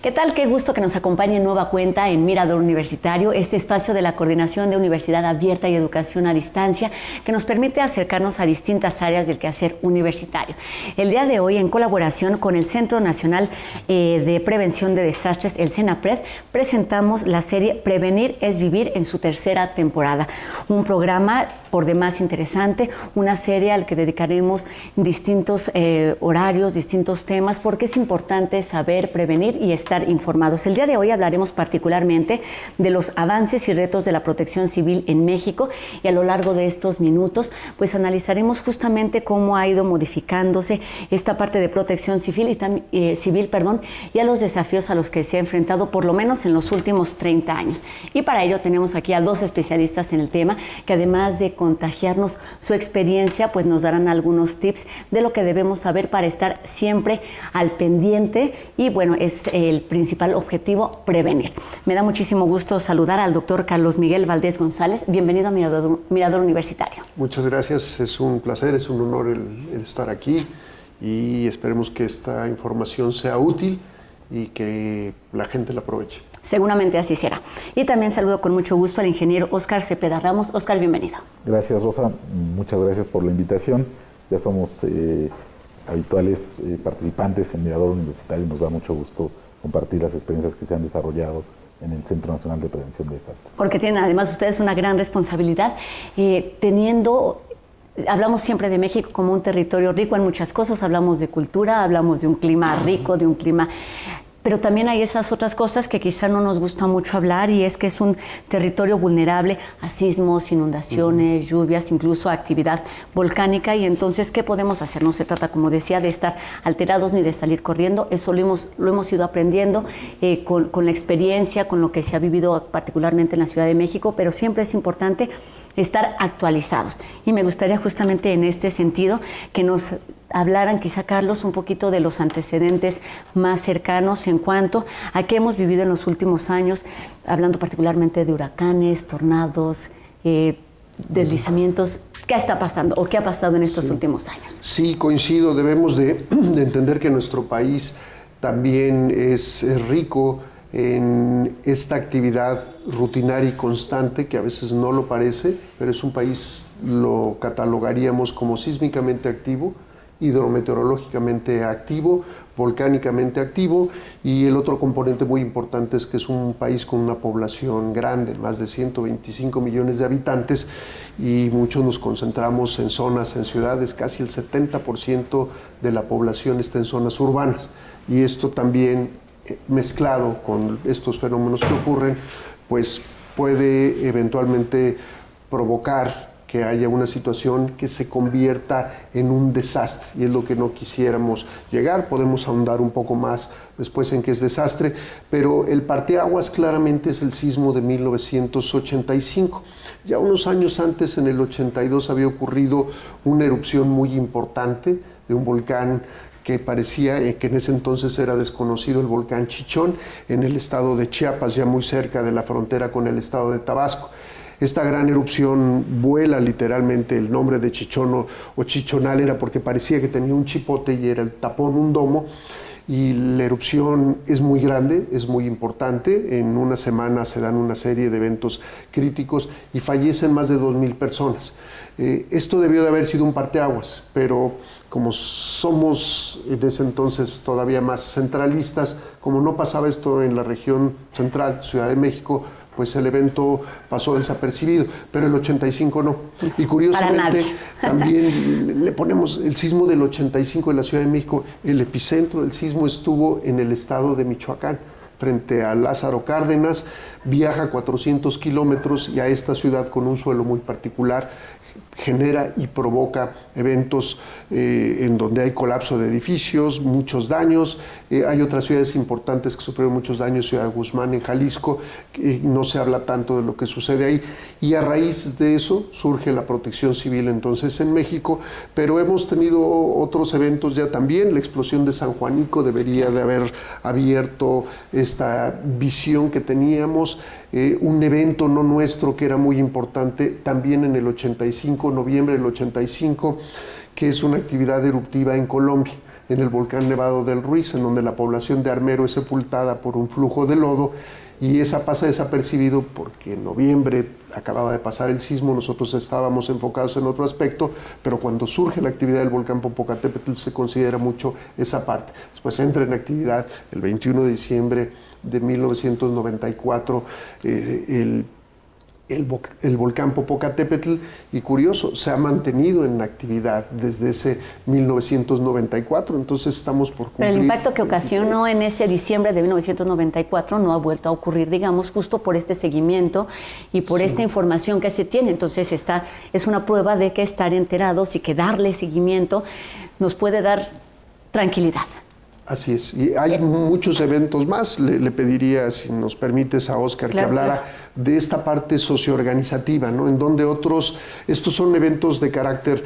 ¿Qué tal? Qué gusto que nos acompañe en nueva cuenta en Mirador Universitario, este espacio de la Coordinación de Universidad Abierta y Educación a Distancia que nos permite acercarnos a distintas áreas del quehacer universitario. El día de hoy, en colaboración con el Centro Nacional de Prevención de Desastres, el CENAPRED, presentamos la serie Prevenir es Vivir en su tercera temporada. Un programa por demás interesante, una serie al que dedicaremos distintos horarios, distintos temas, porque es importante saber prevenir y estar informados. El día de hoy hablaremos particularmente de los avances y retos de la protección civil en México, y a lo largo de estos minutos pues analizaremos justamente cómo ha ido modificándose esta parte de protección civil y a los desafíos a los que se ha enfrentado por lo menos en los últimos 30 años. Y para ello tenemos aquí a dos especialistas en el tema que, además de contagiarnos su experiencia, pues nos darán algunos tips de lo que debemos saber para estar siempre al pendiente, y bueno, es el principal objetivo, prevenir. Me da muchísimo gusto saludar al doctor Carlos Miguel Valdés González. Bienvenido a Mirador Universitario. Muchas gracias, es un placer, es un honor el estar aquí, y esperemos que esta información sea útil y que la gente la aproveche. Seguramente así será. Y también saludo con mucho gusto al ingeniero Óscar Cepeda Ramos. Óscar, bienvenido. Gracias, Rosa. Muchas gracias por la invitación. Ya somos habituales participantes en Mirador Universitario, y nos da mucho gusto compartir las experiencias que se han desarrollado en el Centro Nacional de Prevención de Desastres. Porque tienen además ustedes una gran responsabilidad, hablamos siempre de México como un territorio rico en muchas cosas, hablamos de cultura, hablamos de un clima rico, de un clima... Pero también hay esas otras cosas que quizá no nos gusta mucho hablar, y es que es un territorio vulnerable a sismos, inundaciones, lluvias, incluso a actividad volcánica. Y entonces, ¿qué podemos hacer? No se trata, como decía, de estar alterados ni de salir corriendo. Eso lo hemos ido aprendiendo con la experiencia, con lo que se ha vivido particularmente en la Ciudad de México, pero siempre es importante estar actualizados. Y me gustaría justamente en este sentido que nos hablaran, quizá Carlos, un poquito de los antecedentes más cercanos en cuanto a qué hemos vivido en los últimos años, hablando particularmente de huracanes, tornados, deslizamientos. ¿Qué está pasando o qué ha pasado en estos últimos años? Sí, coincido. Debemos de entender que nuestro país también es rico en esta actividad rutinaria y constante, que a veces no lo parece, pero es un país, lo catalogaríamos como sísmicamente activo, hidrometeorológicamente activo, volcánicamente activo, y el otro componente muy importante es que es un país con una población grande, más de 125 millones de habitantes, y muchos nos concentramos en zonas, en ciudades. Casi el 70% de la población está en zonas urbanas, y esto también, mezclado con estos fenómenos que ocurren, pues puede eventualmente provocar que haya una situación que se convierta en un desastre, y es lo que no quisiéramos llegar. Podemos ahondar un poco más después en qué es desastre, pero el parteaguas claramente es el sismo de 1985. Ya unos años antes, en el 82, había ocurrido una erupción muy importante de un volcán que parecía que en ese entonces era desconocido, el volcán Chichón, en el estado de Chiapas, ya muy cerca de la frontera con el estado de Tabasco. Esta gran erupción vuela literalmente. El nombre de Chichón o Chichonal era porque parecía que tenía un chipote y era el tapón, un domo. Y la erupción es muy grande, es muy importante. En una semana se dan una serie de eventos críticos y fallecen más de 2,000 personas. Esto debió de haber sido un parteaguas, pero como somos en ese entonces todavía más centralistas, como no pasaba esto en la región central, Ciudad de México, pues el evento pasó desapercibido, pero el 85 no. Y curiosamente también le ponemos el sismo del 85 en la Ciudad de México. El epicentro del sismo estuvo en el estado de Michoacán, frente a Lázaro Cárdenas. Viaja 400 kilómetros, y a esta ciudad, con un suelo muy particular, genera y provoca eventos en donde hay colapso de edificios, muchos daños. Hay otras ciudades importantes que sufrieron muchos daños, Ciudad de Guzmán en Jalisco, no se habla tanto de lo que sucede ahí, y a raíz de eso surge la protección civil entonces en México. Pero hemos tenido otros eventos ya también. La explosión de San Juanico debería de haber abierto esta visión que teníamos. Un evento no nuestro que era muy importante también en el 85, noviembre del 85, que es una actividad eruptiva en Colombia. en el volcán Nevado del Ruiz, en donde la población de Armero es sepultada por un flujo de lodo, y esa pasa desapercibido porque en noviembre acababa de pasar el sismo, nosotros estábamos enfocados en otro aspecto, pero cuando surge la actividad del volcán Popocatépetl se considera mucho esa parte. Después entra en actividad el 21 de diciembre de 1994 el volcán Popocatépetl, y curioso, se ha mantenido en actividad desde ese 1994, entonces estamos por cumplir. Pero el impacto que ocasionó en ese diciembre de 1994 no ha vuelto a ocurrir, digamos, justo por este seguimiento y por esta información que se tiene. Entonces es una prueba de que estar enterados y que darle seguimiento nos puede dar tranquilidad. Así es, y hay muchos eventos más. Le pediría, si nos permites, a Óscar, claro, que hablara de esta parte socioorganizativa, ¿no? En donde estos son eventos de carácter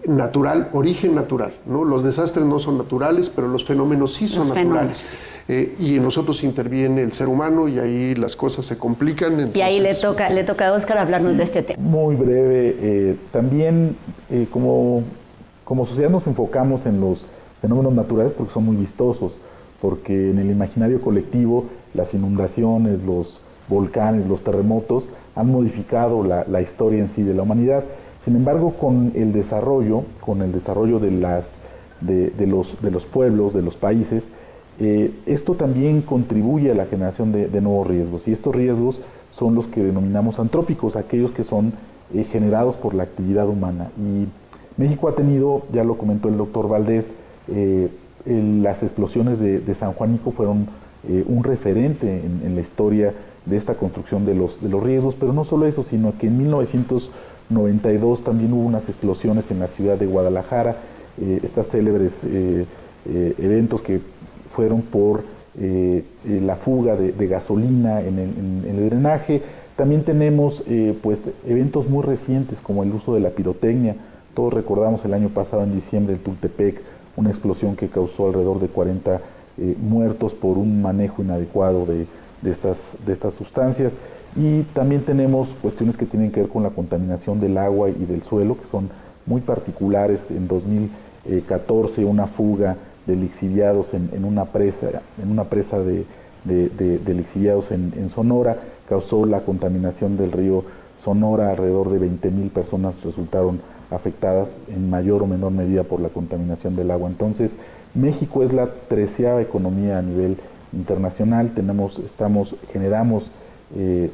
natural, origen natural, ¿no? Los desastres no son naturales, pero los fenómenos sí son naturales. Y en nosotros interviene el ser humano y ahí las cosas se complican. Entonces, y ahí le toca a Óscar hablarnos de este tema. Muy breve, también como sociedad nos enfocamos en los fenómenos naturales porque son muy vistosos, porque en el imaginario colectivo las inundaciones, los volcanes, los terremotos han modificado la historia en sí de la humanidad. Sin embargo, con el desarrollo de los pueblos, de los países, esto también contribuye a la generación de nuevos riesgos, y estos riesgos son los que denominamos antrópicos, aquellos que son generados por la actividad humana. Y México ha tenido, ya lo comentó el doctor Valdés, las explosiones de San Juanico fueron un referente en la historia de esta construcción de los riesgos, pero no solo eso, sino que en 1992 también hubo unas explosiones en la ciudad de Guadalajara, estas célebres eventos que fueron por la fuga de gasolina en el drenaje. También tenemos pues eventos muy recientes como el uso de la pirotecnia. Todos recordamos el año pasado, en diciembre, en Tultepec, una explosión que causó alrededor de 40 muertos por un manejo inadecuado de estas sustancias. Y también tenemos cuestiones que tienen que ver con la contaminación del agua y del suelo, que son muy particulares. En 2014, una fuga de lixiviados en una presa de lixiviados en Sonora causó la contaminación del río Sonora. Alrededor de 20,000 personas resultaron afectadas en mayor o menor medida por la contaminación del agua. Entonces, México es la 13ª economía a nivel internacional. Generamos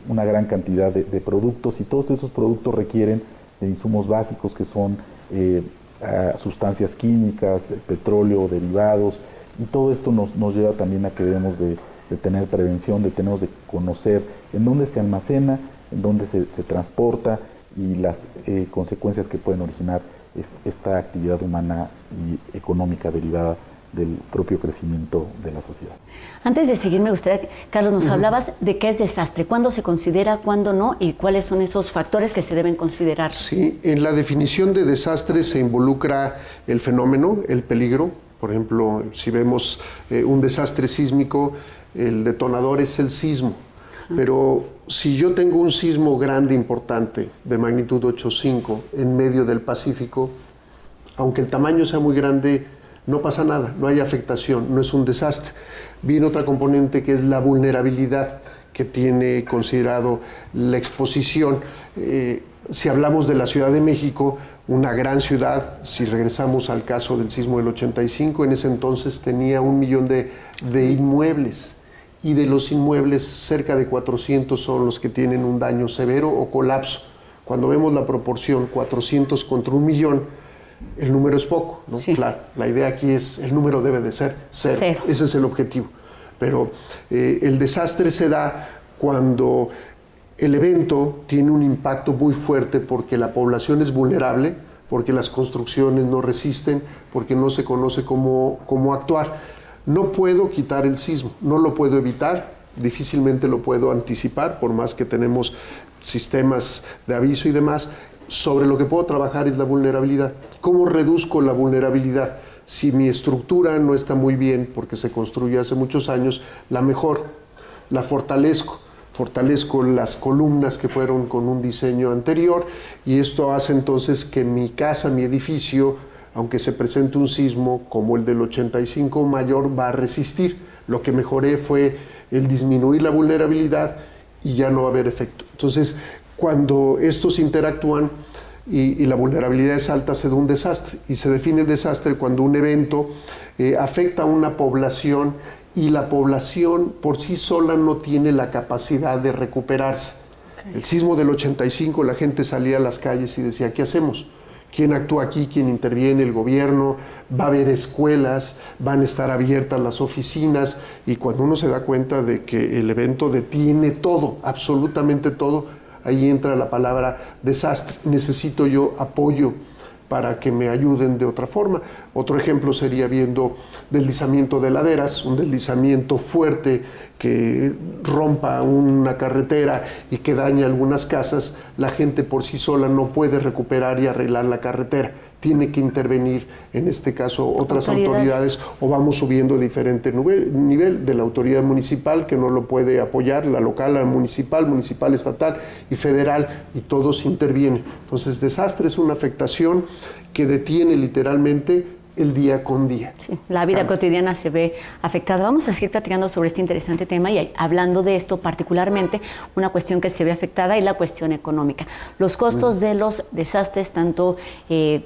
una gran cantidad de productos, y todos esos productos requieren de insumos básicos que son sustancias químicas, petróleo, derivados, y todo esto nos lleva también a que debemos de tener prevención, tenemos de conocer en dónde se almacena, en dónde se transporta, y las consecuencias que pueden originar esta actividad humana y económica derivada del propio crecimiento de la sociedad. Antes de seguir, me gustaría, Carlos, nos hablabas de qué es desastre, cuándo se considera, cuándo no, y cuáles son esos factores que se deben considerar. Sí, en la definición de desastre se involucra el fenómeno, el peligro. Por ejemplo, si vemos un desastre sísmico, el detonador es el sismo. Pero si yo tengo un sismo grande, importante, de magnitud 8.5 en medio del Pacífico, aunque el tamaño sea muy grande, no pasa nada, no hay afectación, no es un desastre. Viene otra componente que es la vulnerabilidad que tiene considerado la exposición. Si hablamos de la Ciudad de México, una gran ciudad, si regresamos al caso del sismo del 85, en ese entonces tenía 1 millón de inmuebles. Y de los inmuebles, cerca de 400 son los que tienen un daño severo o colapso. Cuando vemos la proporción 400 contra 1 millón, el número es poco, ¿no? Sí. Claro, la idea aquí es, el número debe de ser cero. Ese es el objetivo. Pero el desastre se da cuando el evento tiene un impacto muy fuerte porque la población es vulnerable, porque las construcciones no resisten, porque no se conoce cómo actuar. No puedo quitar el sismo, no lo puedo evitar, difícilmente lo puedo anticipar, por más que tenemos sistemas de aviso y demás. Sobre lo que puedo trabajar es la vulnerabilidad. ¿Cómo reduzco la vulnerabilidad? Si mi estructura no está muy bien, porque se construyó hace muchos años, la mejor, la fortalezco. Fortalezco las columnas que fueron con un diseño anterior, y esto hace entonces que mi casa, mi edificio, aunque se presente un sismo como el del 85 mayor, va a resistir. Lo que mejoré fue el disminuir la vulnerabilidad y ya no va a haber efecto. Entonces, cuando estos interactúan y la vulnerabilidad es alta, se da un desastre. Y se define el desastre cuando un evento afecta a una población y la población por sí sola no tiene la capacidad de recuperarse. Okay. El sismo del 85, la gente salía a las calles y decía, ¿qué hacemos? ¿Quién actúa aquí? ¿Quién interviene? El gobierno. Va a haber escuelas, van a estar abiertas las oficinas, y cuando uno se da cuenta de que el evento detiene todo, absolutamente todo, ahí entra la palabra desastre. Necesito yo apoyo para que me ayuden de otra forma. Otro ejemplo sería viendo deslizamiento de laderas, un deslizamiento fuerte que rompa una carretera y que dañe algunas casas. La gente por sí sola no puede recuperar y arreglar la carretera. Tiene que intervenir, en este caso, otras autoridades, o vamos subiendo diferente nivel de la autoridad municipal, que no lo puede apoyar, la local, la municipal, estatal y federal, y todos intervienen. Entonces, desastre es una afectación que detiene literalmente el día con día. Sí, la vida cotidiana se ve afectada. Vamos a seguir platicando sobre este interesante tema y hablando de esto particularmente, una cuestión que se ve afectada es la cuestión económica. Los costos de los desastres, tanto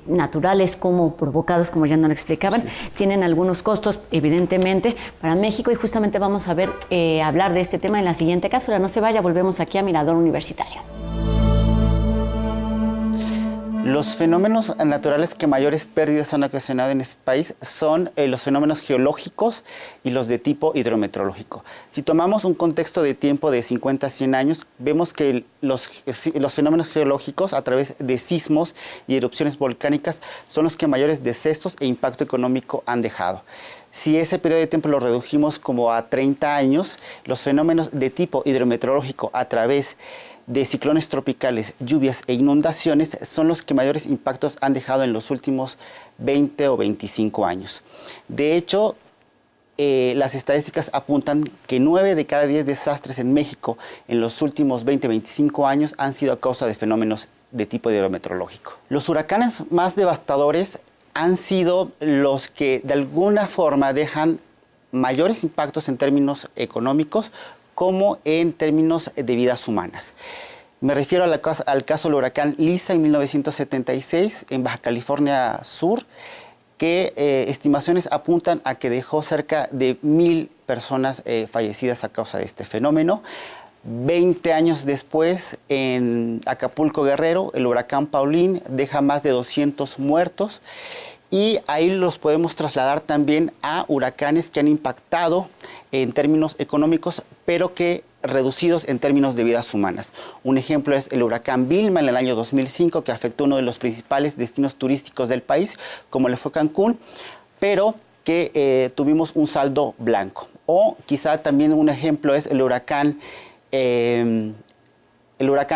naturales como provocados, como ya nos lo explicaban, tienen algunos costos, evidentemente, para México, y justamente vamos a ver, hablar de este tema en la siguiente cápsula. No se vaya, volvemos aquí a Mirador Universitario. Los fenómenos naturales que mayores pérdidas han ocasionado en este país son los fenómenos geológicos y los de tipo hidrometeorológico. Si tomamos un contexto de tiempo de 50 a 100 años, vemos que los fenómenos geológicos a través de sismos y erupciones volcánicas son los que mayores decesos e impacto económico han dejado. Si ese periodo de tiempo lo redujimos como a 30 años, los fenómenos de tipo hidrometeorológico a través de ciclones tropicales, lluvias e inundaciones son los que mayores impactos han dejado en los últimos 20 o 25 años. De hecho, las estadísticas apuntan que 9 de cada 10 desastres en México en los últimos 20-25 años han sido a causa de fenómenos de tipo hidrometeorológico. Los huracanes más devastadores han sido los que de alguna forma dejan mayores impactos en términos económicos como en términos de vidas humanas. Me refiero al caso del huracán Lisa en 1976 en Baja California Sur, que estimaciones apuntan a que dejó cerca de 1,000 personas fallecidas a causa de este fenómeno. 20 años después, en Acapulco, Guerrero, el huracán Paulín deja más de 200 muertos, y ahí los podemos trasladar también a huracanes que han impactado en términos económicos, pero que reducidos en términos de vidas humanas. Un ejemplo es el huracán Vilma en el año 2005, que afectó uno de los principales destinos turísticos del país, como le fue Cancún, pero que tuvimos un saldo blanco. O quizá también un ejemplo es el huracán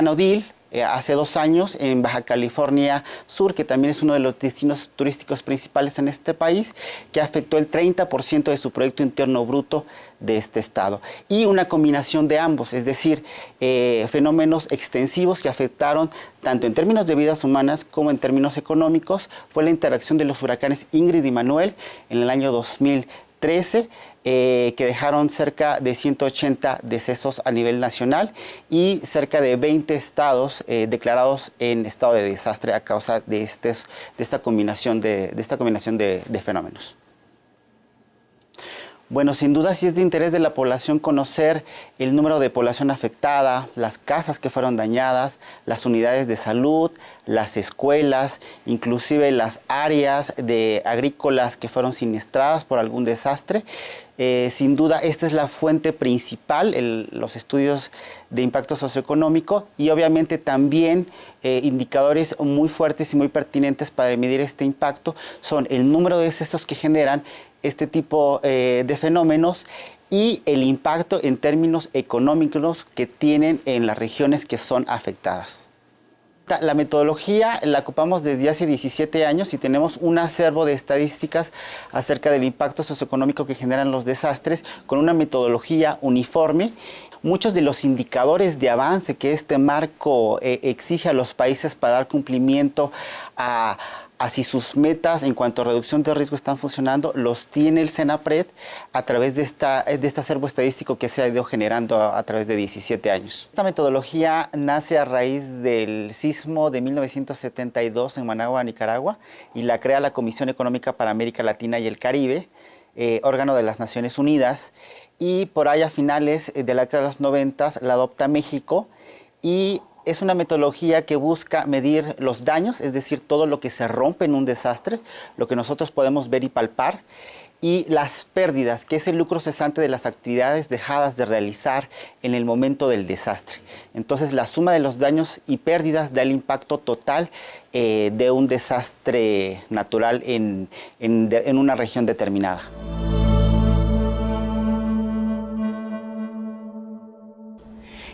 Odil, hace 2 años en Baja California Sur, que también es uno de los destinos turísticos principales en este país, que afectó el 30% de su Producto Interno Bruto de este estado. Y una combinación de ambos, es decir, fenómenos extensivos que afectaron tanto en términos de vidas humanas como en términos económicos, fue la interacción de los huracanes Ingrid y Manuel en el año 2013, que dejaron cerca de 180 decesos a nivel nacional y cerca de 20 estados declarados en estado de desastre a causa de esta combinación de fenómenos. Bueno, sin duda sí es de interés de la población conocer el número de población afectada, las casas que fueron dañadas, las unidades de salud, las escuelas, inclusive las áreas agrícolas que fueron siniestradas por algún desastre. Sin duda esta es la fuente principal, los estudios de impacto socioeconómico, y obviamente también indicadores muy fuertes y muy pertinentes para medir este impacto son el número de decesos que generan este tipo de fenómenos y el impacto en términos económicos que tienen en las regiones que son afectadas. La metodología la ocupamos desde hace 17 años y tenemos un acervo de estadísticas acerca del impacto socioeconómico que generan los desastres con una metodología uniforme. Muchos de los indicadores de avance que este marco exige a los países para dar cumplimiento a así sus metas en cuanto a reducción de riesgo están funcionando, los tiene el CENAPRED a través de este acervo estadístico que se ha ido generando a través de 17 años. Esta metodología nace a raíz del sismo de 1972 en Managua, Nicaragua, y la crea la Comisión Económica para América Latina y el Caribe, órgano de las Naciones Unidas, y por ahí a finales de la década de los 90 la adopta México, y es una metodología que busca medir los daños, es decir, todo lo que se rompe en un desastre, lo que nosotros podemos ver y palpar, y las pérdidas, que es el lucro cesante de las actividades dejadas de realizar en el momento del desastre. Entonces, la suma de los daños y pérdidas da el impacto total de un desastre natural en una región determinada.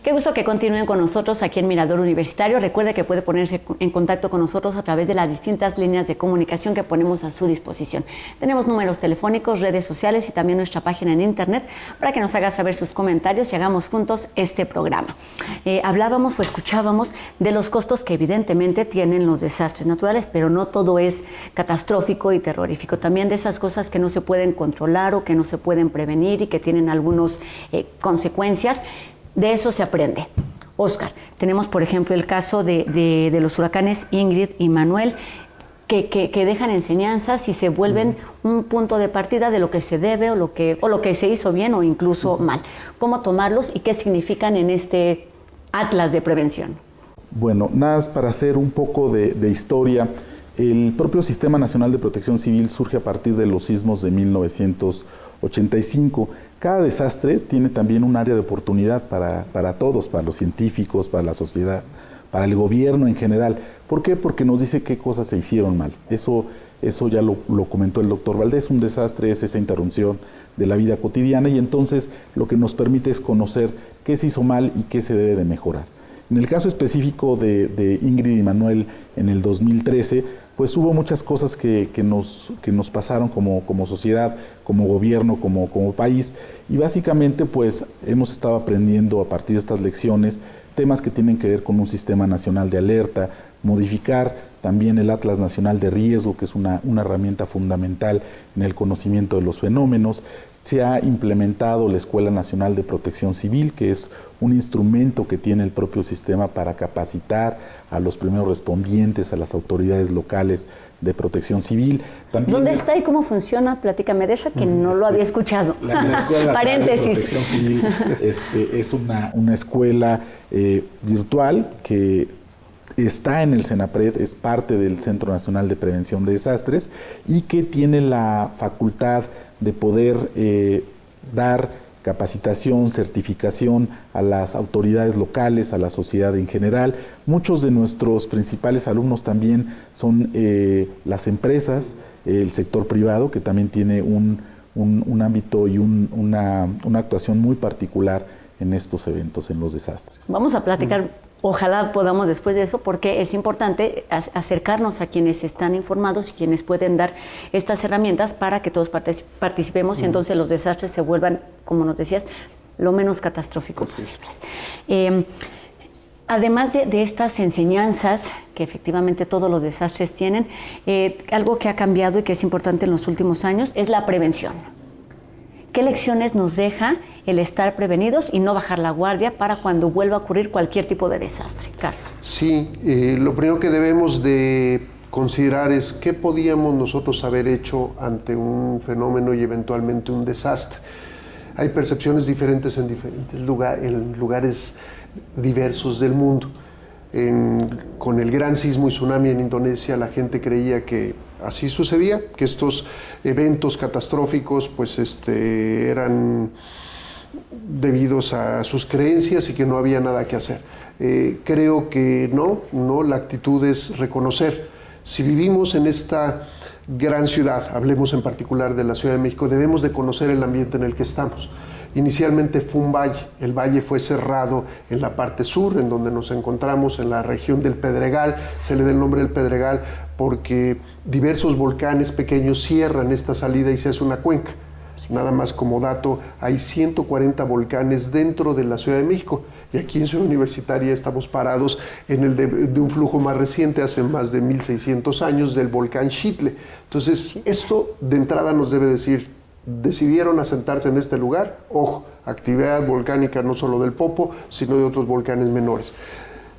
Qué gusto que continúen con nosotros aquí en Mirador Universitario. Recuerde que puede ponerse en contacto con nosotros a través de las distintas líneas de comunicación que ponemos a su disposición. Tenemos números telefónicos, redes sociales y también nuestra página en internet para que nos haga saber sus comentarios y hagamos juntos este programa. Hablábamos o escuchábamos de los costos que evidentemente tienen los desastres naturales, pero no todo es catastrófico y terrorífico. También de esas cosas que no se pueden controlar o que no se pueden prevenir y que tienen algunas consecuencias. De eso se aprende. Oscar, tenemos por ejemplo el caso de los huracanes Ingrid y Manuel, que dejan enseñanzas y se vuelven un punto de partida de lo que se debe o lo que se hizo bien o incluso mal. ¿Cómo tomarlos y qué significan en este atlas de prevención? Bueno, nada más para hacer un poco de historia. El propio Sistema Nacional de Protección Civil surge a partir de los sismos de 1985. Cada desastre tiene también un área de oportunidad para todos, para los científicos, para la sociedad, para el gobierno en general. ¿Por qué? Porque nos dice qué cosas se hicieron mal. Eso ya lo comentó el doctor Valdés. Un desastre es esa interrupción de la vida cotidiana y entonces lo que nos permite es conocer qué se hizo mal y qué se debe de mejorar. En el caso específico de Ingrid y Manuel en el 2013, pues hubo muchas cosas que nos pasaron como sociedad, como gobierno, como país, y básicamente pues hemos estado aprendiendo a partir de estas lecciones temas que tienen que ver con un sistema nacional de alerta, modificar también el Atlas Nacional de Riesgo, que es una herramienta fundamental en el conocimiento de los fenómenos. Se ha implementado la Escuela Nacional de Protección Civil, que es un instrumento que tiene el propio sistema para capacitar a los primeros respondientes, a las autoridades locales de protección civil. También ¿dónde está y cómo funciona? Platícame de esa que no lo había escuchado. La Escuela Nacional de Protección Civil es una escuela virtual que está en el CENAPRED, es parte del Centro Nacional de Prevención de Desastres y que tiene la facultad de poder dar capacitación, certificación a las autoridades locales, a la sociedad en general. Muchos de nuestros principales alumnos también son las empresas, el sector privado, que también tiene un ámbito y una actuación muy particular en estos eventos, en los desastres. Vamos a platicar. Ojalá podamos después de eso, porque es importante acercarnos a quienes están informados y quienes pueden dar estas herramientas para que todos participemos y entonces los desastres se vuelvan, como nos decías, lo menos catastróficos posibles. Además de estas enseñanzas que efectivamente todos los desastres tienen, algo que ha cambiado y que es importante en los últimos años es la prevención. ¿Qué lecciones nos deja el estar prevenidos y no bajar la guardia para cuando vuelva a ocurrir cualquier tipo de desastre? Carlos. Sí, lo primero que debemos de considerar es qué podíamos nosotros haber hecho ante un fenómeno y eventualmente un desastre. Hay percepciones diferentes en diferentes lugares diversos del mundo. Con el gran sismo y tsunami en Indonesia, la gente creía que así sucedía, que estos eventos catastróficos pues eran debidos a sus creencias y que no había nada que hacer. Creo que no, la actitud es reconocer. Si vivimos en esta gran ciudad, hablemos en particular de la Ciudad de México, debemos de conocer el ambiente en el que estamos. Inicialmente fue un valle, el valle fue cerrado en la parte sur, en donde nos encontramos en la región del Pedregal, se le da el nombre del Pedregal porque diversos volcanes pequeños cierran esta salida y se hace una cuenca. Nada más como dato, hay 140 volcanes dentro de la Ciudad de México Y aquí en Ciudad Universitaria estamos parados en el de un flujo más reciente, hace más de 1600 años, del volcán Xitle. Entonces, esto de entrada nos debe decir, decidieron asentarse en este lugar, ojo, actividad volcánica no solo del Popo, sino de otros volcanes menores.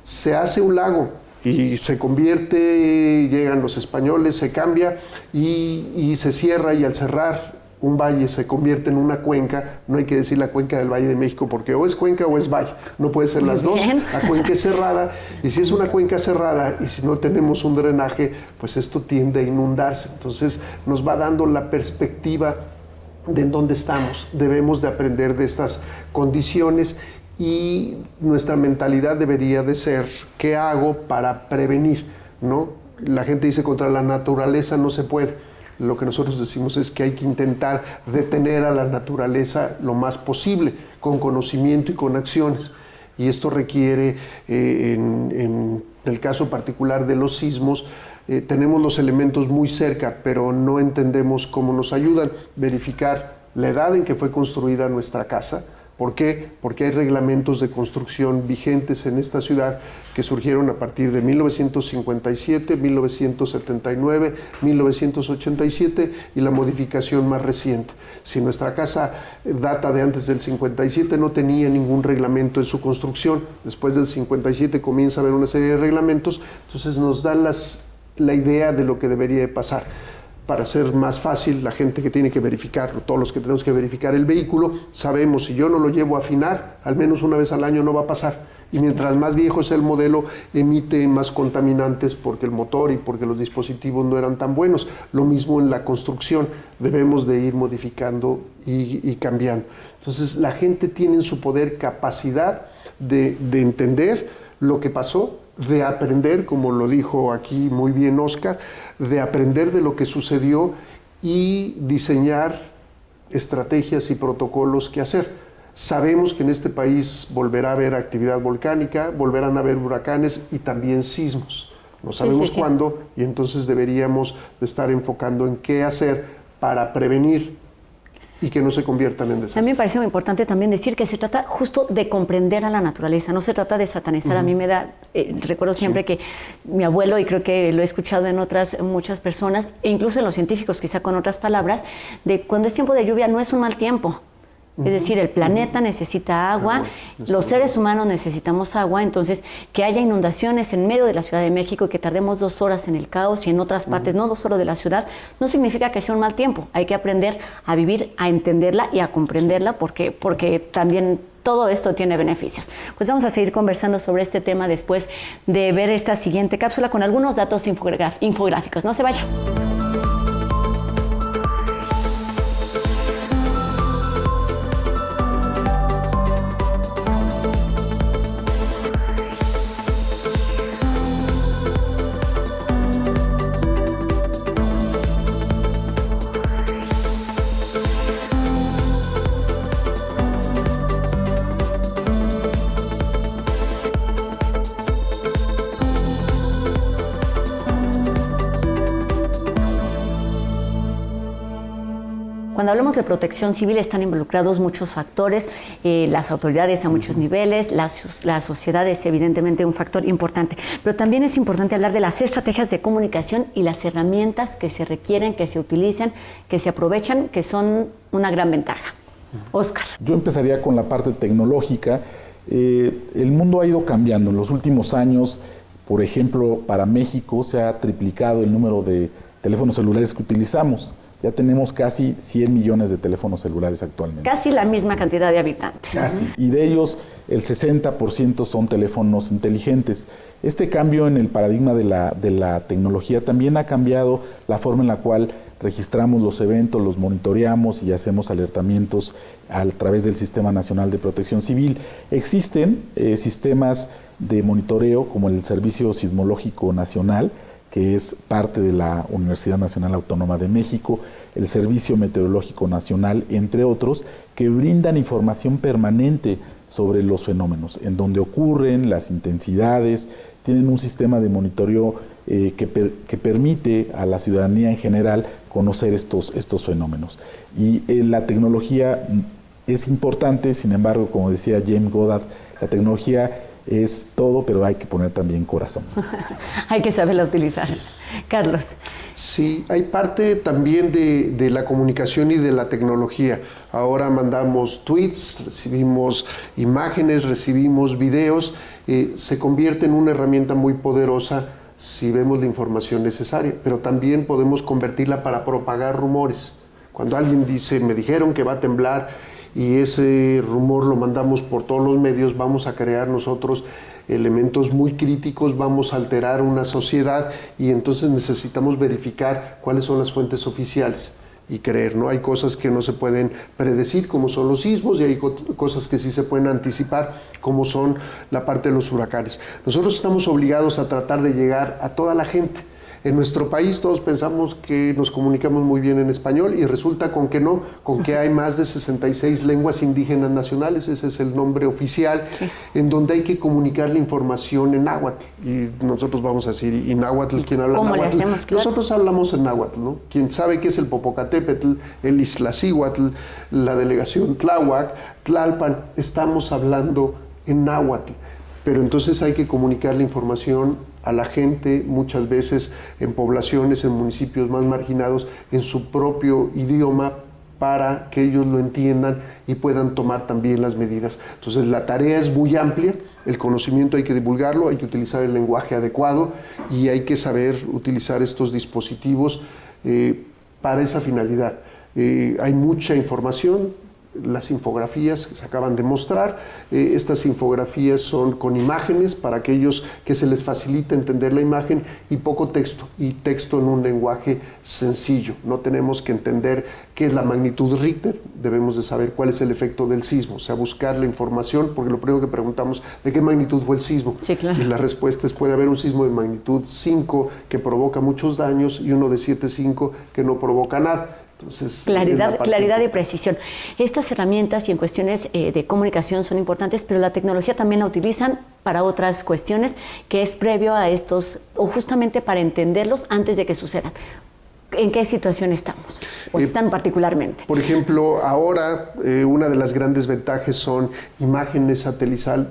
Se hace un lago y se convierte, llegan los españoles, se cambia y se cierra, y al cerrar un valle se convierte en una cuenca. No hay que decir la cuenca del Valle de México, porque o es cuenca o es valle, no puede ser las dos. La cuenca es cerrada, y si es una cuenca cerrada y si no tenemos un drenaje, pues esto tiende a inundarse. Entonces nos va dando la perspectiva de en dónde estamos. Debemos de aprender de estas condiciones, y nuestra mentalidad debería de ser, ¿qué hago para prevenir? ¿No? La gente dice, contra la naturaleza no se puede. Lo que nosotros decimos es que hay que intentar detener a la naturaleza lo más posible, con conocimiento y con acciones. Y esto requiere, en el caso particular de los sismos, tenemos los elementos muy cerca, pero no entendemos cómo nos ayudan. Verificar la edad en que fue construida nuestra casa. ¿Por qué? Porque hay reglamentos de construcción vigentes en esta ciudad que surgieron a partir de 1957, 1979, 1987 y la modificación más reciente. Si nuestra casa data de antes del 57, no tenía ningún reglamento en su construcción. Después del 57 comienza a haber una serie de reglamentos, entonces nos dan la idea de lo que debería de pasar. Para ser más fácil, la gente que tiene que verificarlo, todos los que tenemos que verificar el vehículo, sabemos, si yo no lo llevo a afinar, al menos una vez al año no va a pasar. Y mientras más viejo es el modelo, emite más contaminantes porque el motor y porque los dispositivos no eran tan buenos. Lo mismo en la construcción, debemos de ir modificando y cambiando. Entonces, la gente tiene en su poder capacidad de entender lo que pasó, de aprender, como lo dijo aquí muy bien Oscar, de aprender de lo que sucedió y diseñar estrategias y protocolos que hacer. Sabemos que en este país volverá a haber actividad volcánica, volverán a haber huracanes y también sismos. No sabemos cuándo, y entonces deberíamos de estar enfocando en qué hacer para prevenir y que no se conviertan en desastres. A mí me parece muy importante también decir que se trata justo de comprender a la naturaleza, no se trata de satanizar. A mí me da, recuerdo siempre que mi abuelo, y creo que lo he escuchado en otras muchas personas, e incluso en los científicos, quizá con otras palabras, de cuando es tiempo de lluvia no es un mal tiempo. Es decir, el planeta necesita agua, los seres humanos necesitamos agua, entonces que haya inundaciones en medio de la Ciudad de México y que tardemos 2 horas en el caos y en otras partes, no solo de la ciudad, no significa que sea un mal tiempo. Hay que aprender a vivir, a entenderla y a comprenderla, porque también todo esto tiene beneficios. Pues vamos a seguir conversando sobre este tema después de ver esta siguiente cápsula con algunos datos infográficos. No se vaya. Cuando hablamos de protección civil están involucrados muchos factores, las autoridades a muchos niveles, la sociedad es evidentemente un factor importante, pero también es importante hablar de las estrategias de comunicación y las herramientas que se requieren, que se utilizan, que se aprovechan, que son una gran ventaja. Oscar. Yo empezaría con la parte tecnológica. El mundo ha ido cambiando en los últimos años. Por ejemplo, para México se ha triplicado el número de teléfonos celulares que utilizamos. Ya tenemos casi 100 millones de teléfonos celulares actualmente. Casi la misma cantidad de habitantes. Casi. Y de ellos, el 60% son teléfonos inteligentes. Este cambio en el paradigma de la tecnología también ha cambiado la forma en la cual registramos los eventos, los monitoreamos y hacemos alertamientos a través del Sistema Nacional de Protección Civil. Existen sistemas de monitoreo como el Servicio Sismológico Nacional, que es parte de la Universidad Nacional Autónoma de México, el Servicio Meteorológico Nacional, entre otros, que brindan información permanente sobre los fenómenos, en donde ocurren, las intensidades, tienen un sistema de monitoreo que permite a la ciudadanía en general conocer estos fenómenos. Y la tecnología es importante, sin embargo, como decía James Goddard, La tecnología es todo, pero hay que poner también corazón. Hay que saberla utilizar. Sí. Carlos. Sí, hay parte también de la comunicación y de la tecnología. Ahora mandamos tweets, recibimos imágenes, recibimos videos. Se convierte en una herramienta muy poderosa si vemos la información necesaria, pero también podemos convertirla para propagar rumores. Cuando alguien dice, me dijeron que va a temblar, y ese rumor lo mandamos por todos los medios, vamos a crear nosotros elementos muy críticos, vamos a alterar una sociedad y entonces necesitamos verificar cuáles son las fuentes oficiales y creer, ¿no? Hay cosas que no se pueden predecir, como son los sismos, y hay cosas que sí se pueden anticipar, como son la parte de los huracanes. Nosotros estamos obligados a tratar de llegar a toda la gente. En nuestro país todos pensamos que nos comunicamos muy bien en español y resulta con que no, con que hay más de 66 lenguas indígenas nacionales, ese es el nombre oficial, sí, en donde hay que comunicar la información en náhuatl. Y nosotros vamos a decir, ¿y náhuatl quién habla náhuatl? ¿Cómo le hacemos? Claro. Nosotros hablamos en náhuatl, ¿no? Quien sabe qué es el Popocatépetl, el Iztaccíhuatl, la delegación Tláhuac, Tlalpan, estamos hablando en náhuatl. Pero entonces hay que comunicar la información a la gente, muchas veces en poblaciones, en municipios más marginados, en su propio idioma, para que ellos lo entiendan y puedan tomar también las medidas. Entonces la tarea es muy amplia, el conocimiento hay que divulgarlo, hay que utilizar el lenguaje adecuado y hay que saber utilizar estos dispositivos para esa finalidad. Hay mucha información. Las infografías que se acaban de mostrar, estas infografías son con imágenes para aquellos que se les facilita entender la imagen y poco texto, y texto en un lenguaje sencillo. No tenemos que entender qué es la magnitud Richter, debemos de saber cuál es el efecto del sismo, o sea, buscar la información, porque lo primero que preguntamos, ¿de qué magnitud fue el sismo? Sí, claro. Y la respuesta es, puede haber un sismo de magnitud 5 que provoca muchos daños y uno de 7.5 que no provoca nada. Entonces, claridad y precisión. Estas herramientas y en cuestiones de comunicación son importantes, pero la tecnología también la utilizan para otras cuestiones que es previo a estos, o justamente para entenderlos antes de que sucedan. ¿En qué situación estamos? ¿O están particularmente? Por ejemplo, ahora una de las grandes ventajas son imágenes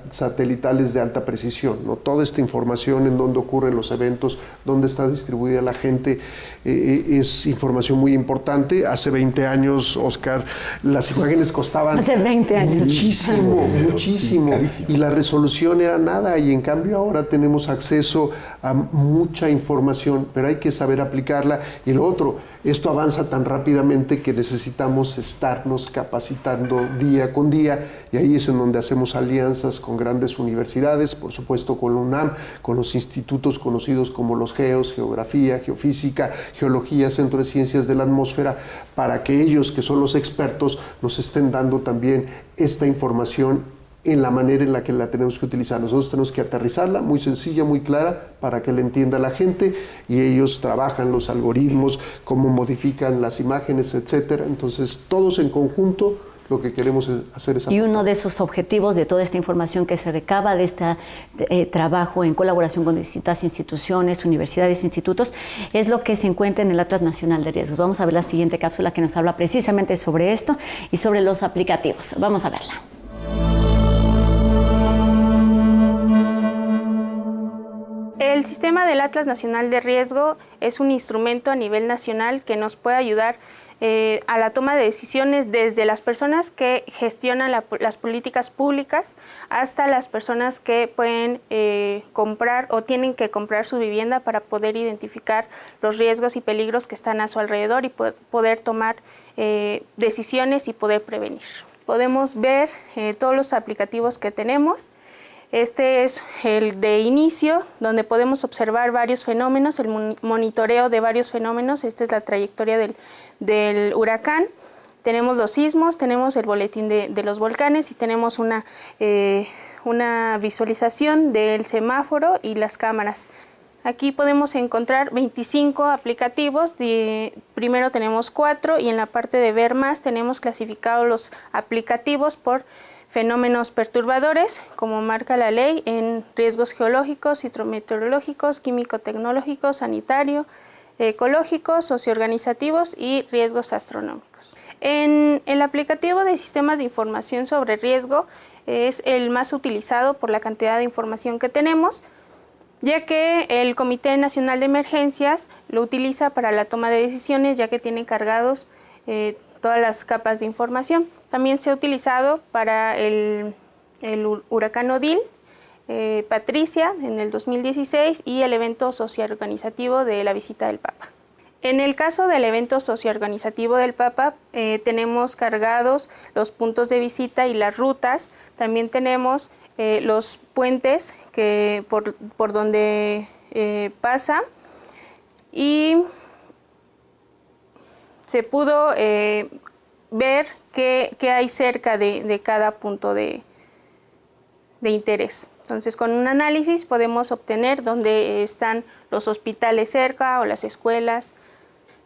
satelitales de alta precisión, ¿no? Toda esta información en dónde ocurren los eventos, dónde está distribuida la gente, es información muy importante. Hace 20 años, Oscar, las imágenes costaban hace 20 años. muchísimo, sí, y la resolución era nada, y en cambio ahora tenemos acceso a mucha información, pero hay que saber aplicarla. Y lo otro, esto avanza tan rápidamente que necesitamos estarnos capacitando día con día, y ahí es en donde hacemos alianzas con grandes universidades, por supuesto con la UNAM, con los institutos conocidos como los GEOS, Geografía, Geofísica, Geología, Centro de Ciencias de la Atmósfera, para que ellos, que son los expertos, nos estén dando también esta información en la manera en la que la tenemos que utilizar. Nosotros tenemos que aterrizarla muy sencilla, muy clara, para que la entienda la gente, y ellos trabajan los algoritmos, cómo modifican las imágenes, etcétera. Entonces, todos en conjunto, lo que queremos hacer es aportar. Y uno de esos objetivos de toda esta información que se recaba de este trabajo en colaboración con distintas instituciones, universidades, institutos, es lo que se encuentra en el Atlas Nacional de Riesgos. Vamos a ver la siguiente cápsula que nos habla precisamente sobre esto y sobre los aplicativos. Vamos a verla. El sistema del Atlas Nacional de Riesgo es un instrumento a nivel nacional que nos puede ayudar a la toma de decisiones desde las personas que gestionan las políticas públicas hasta las personas que pueden comprar o tienen que comprar su vivienda para poder identificar los riesgos y peligros que están a su alrededor y poder tomar decisiones y poder prevenir. Podemos ver todos los aplicativos que tenemos. Este es el de inicio, donde podemos observar varios fenómenos, el monitoreo de varios fenómenos. Esta es la trayectoria del huracán. Tenemos los sismos, tenemos el boletín de los volcanes y tenemos una visualización del semáforo y las cámaras. Aquí podemos encontrar 25 aplicativos, primero tenemos 4 y en la parte de ver más tenemos clasificados los aplicativos por fenómenos perturbadores, como marca la ley, en riesgos geológicos, hidrometeorológicos, químico-tecnológicos, sanitario, ecológicos, socioorganizativos y riesgos astronómicos. En el aplicativo de sistemas de información sobre riesgo es el más utilizado por la cantidad de información que tenemos, ya que el Comité Nacional de Emergencias lo utiliza para la toma de decisiones, ya que tiene cargados todas las capas de información. También se ha utilizado para el huracán Odil, Patricia en el 2016 y el evento socioorganizativo de la visita del Papa. En el caso del evento socioorganizativo del Papa, tenemos cargados los puntos de visita y las rutas. También tenemos los puentes que por donde pasa, y se pudo ver qué hay cerca de cada punto de interés. Entonces, con un análisis podemos obtener dónde están los hospitales cerca o las escuelas.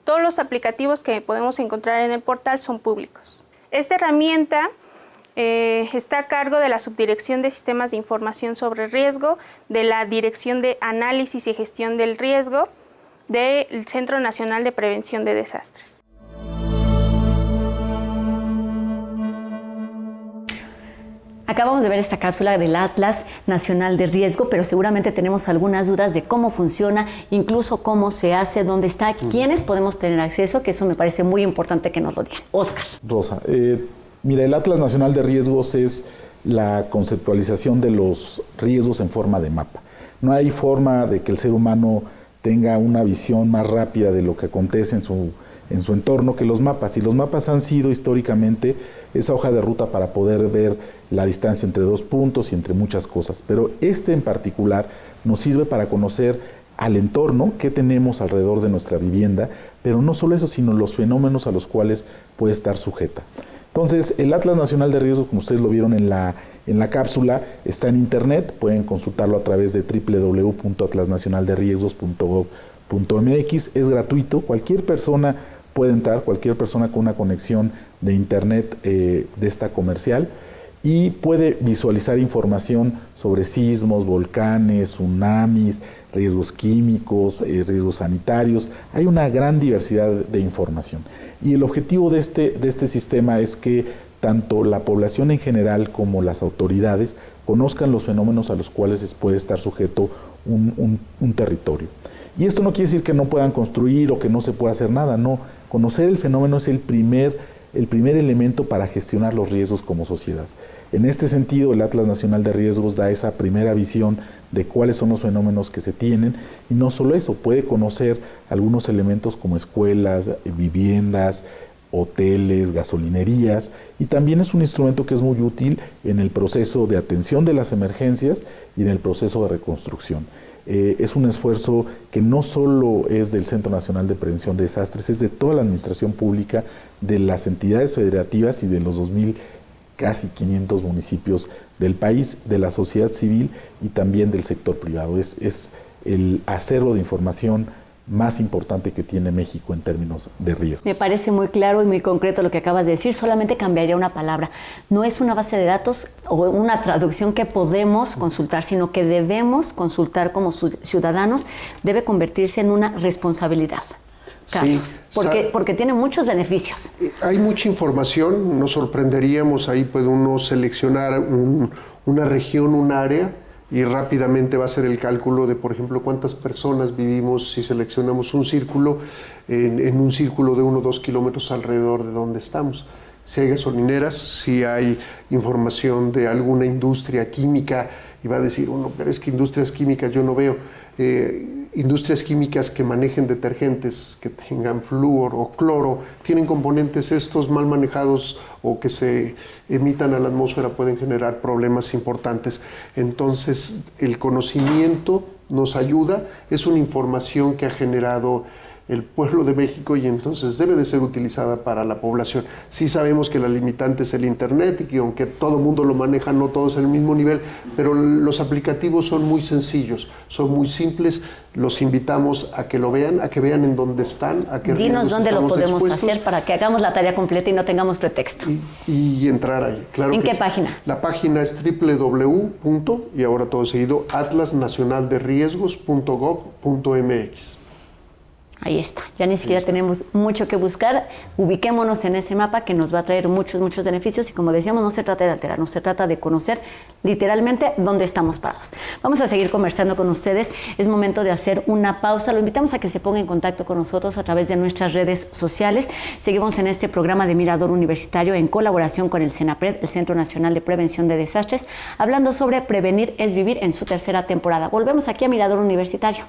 Todos los aplicativos que podemos encontrar en el portal son públicos. Esta herramienta está a cargo de la Subdirección de Sistemas de Información sobre Riesgo, de la Dirección de Análisis y Gestión del Riesgo, del Centro Nacional de Prevención de Desastres. Acabamos de ver esta cápsula del Atlas Nacional de Riesgo, pero seguramente tenemos algunas dudas de cómo funciona, incluso cómo se hace, dónde está, quiénes podemos tener acceso, que eso me parece muy importante que nos lo digan. Óscar. Rosa, mira, el Atlas Nacional de Riesgos es la conceptualización de los riesgos en forma de mapa. No hay forma de que el ser humano tenga una visión más rápida de lo que acontece en su entorno que los mapas. Y los mapas han sido históricamente esa hoja de ruta para poder ver la distancia entre dos puntos y entre muchas cosas. Pero este en particular nos sirve para conocer al entorno que tenemos alrededor de nuestra vivienda, pero no solo eso, sino los fenómenos a los cuales puede estar sujeta. Entonces, el Atlas Nacional de Riesgos, como ustedes lo vieron en la cápsula, está en internet, pueden consultarlo a través de www.atlasnacionalderriesgos.gov.mx, es gratuito, cualquier persona puede entrar, cualquier persona con una conexión de internet de esta comercial, y puede visualizar información sobre sismos, volcanes, tsunamis, riesgos químicos, riesgos sanitarios. Hay una gran diversidad de información. Y el objetivo de este sistema es que tanto la población en general como las autoridades conozcan los fenómenos a los cuales puede estar sujeto un territorio. Y esto no quiere decir que no puedan construir o que no se pueda hacer nada, no. Conocer el fenómeno es el primer elemento para gestionar los riesgos como sociedad. En este sentido, el Atlas Nacional de Riesgos da esa primera visión de cuáles son los fenómenos que se tienen, y no solo eso, puede conocer algunos elementos como escuelas, viviendas, hoteles, gasolinerías, y también es un instrumento que es muy útil en el proceso de atención de las emergencias y en el proceso de reconstrucción. Es un esfuerzo que no solo es del Centro Nacional de Prevención de Desastres, es de toda la administración pública, de las entidades federativas y de los 2.000 casi 500 municipios del país, de la sociedad civil y también del sector privado. Es el acervo de información más importante que tiene México en términos de riesgo. Me parece muy claro y muy concreto lo que acabas de decir, solamente cambiaría una palabra. No es una base de datos o una traducción que podemos consultar, sino que debemos consultar como ciudadanos, debe convertirse en una responsabilidad. Carlos, sí, porque tiene muchos beneficios. Hay mucha información, nos sorprenderíamos, ahí puede uno seleccionar una región, un área, y rápidamente va a hacer el cálculo de, por ejemplo, cuántas personas vivimos si seleccionamos un círculo, en un círculo de 1 o 2 kilómetros alrededor de donde estamos. Si hay gasolineras, si hay información de alguna industria química, y va a decir uno, pero es que industrias químicas yo no veo. Industrias químicas que manejen detergentes, que tengan flúor o cloro, tienen componentes estos mal manejados o que se emitan a la atmósfera, pueden generar problemas importantes. Entonces, el conocimiento nos ayuda, es una información que ha generado el pueblo de México y entonces debe de ser utilizada para la población. Sí sabemos que la limitante es el internet y que aunque todo el mundo lo maneja, no todos en el mismo nivel, pero los aplicativos son muy sencillos, son muy simples. Los invitamos a que lo vean, a que vean en dónde están, a que dinos dónde lo podemos expuestos, hacer para que hagamos la tarea completa y no tengamos pretexto. Y entrar ahí. Claro. ¿En qué sí. página? La página es y ahora todo seguido, atlasnacionalderriesgos.gov.mx. Ahí está, ya ni siquiera tenemos mucho que buscar, ubiquémonos en ese mapa que nos va a traer muchos beneficios y como decíamos, no se trata de alterar, no se trata de conocer literalmente dónde estamos parados. Vamos a seguir conversando con ustedes, es momento de hacer una pausa, lo invitamos a que se ponga en contacto con nosotros a través de nuestras redes sociales. Seguimos en este programa de Mirador Universitario en colaboración con el CENAPRED, el Centro Nacional de Prevención de Desastres, hablando sobre Prevenir es Vivir en su tercera temporada. Volvemos aquí a Mirador Universitario.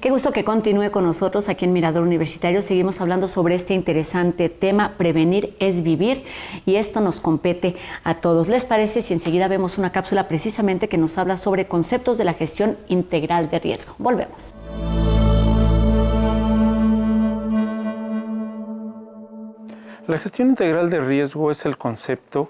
Qué gusto que continúe con nosotros aquí en Mirador Universitario. Seguimos hablando sobre este interesante tema, Prevenir es Vivir, y esto nos compete a todos. ¿Les parece si enseguida vemos una cápsula precisamente que nos habla sobre conceptos de la gestión integral de riesgo? Volvemos. La gestión integral de riesgo es el concepto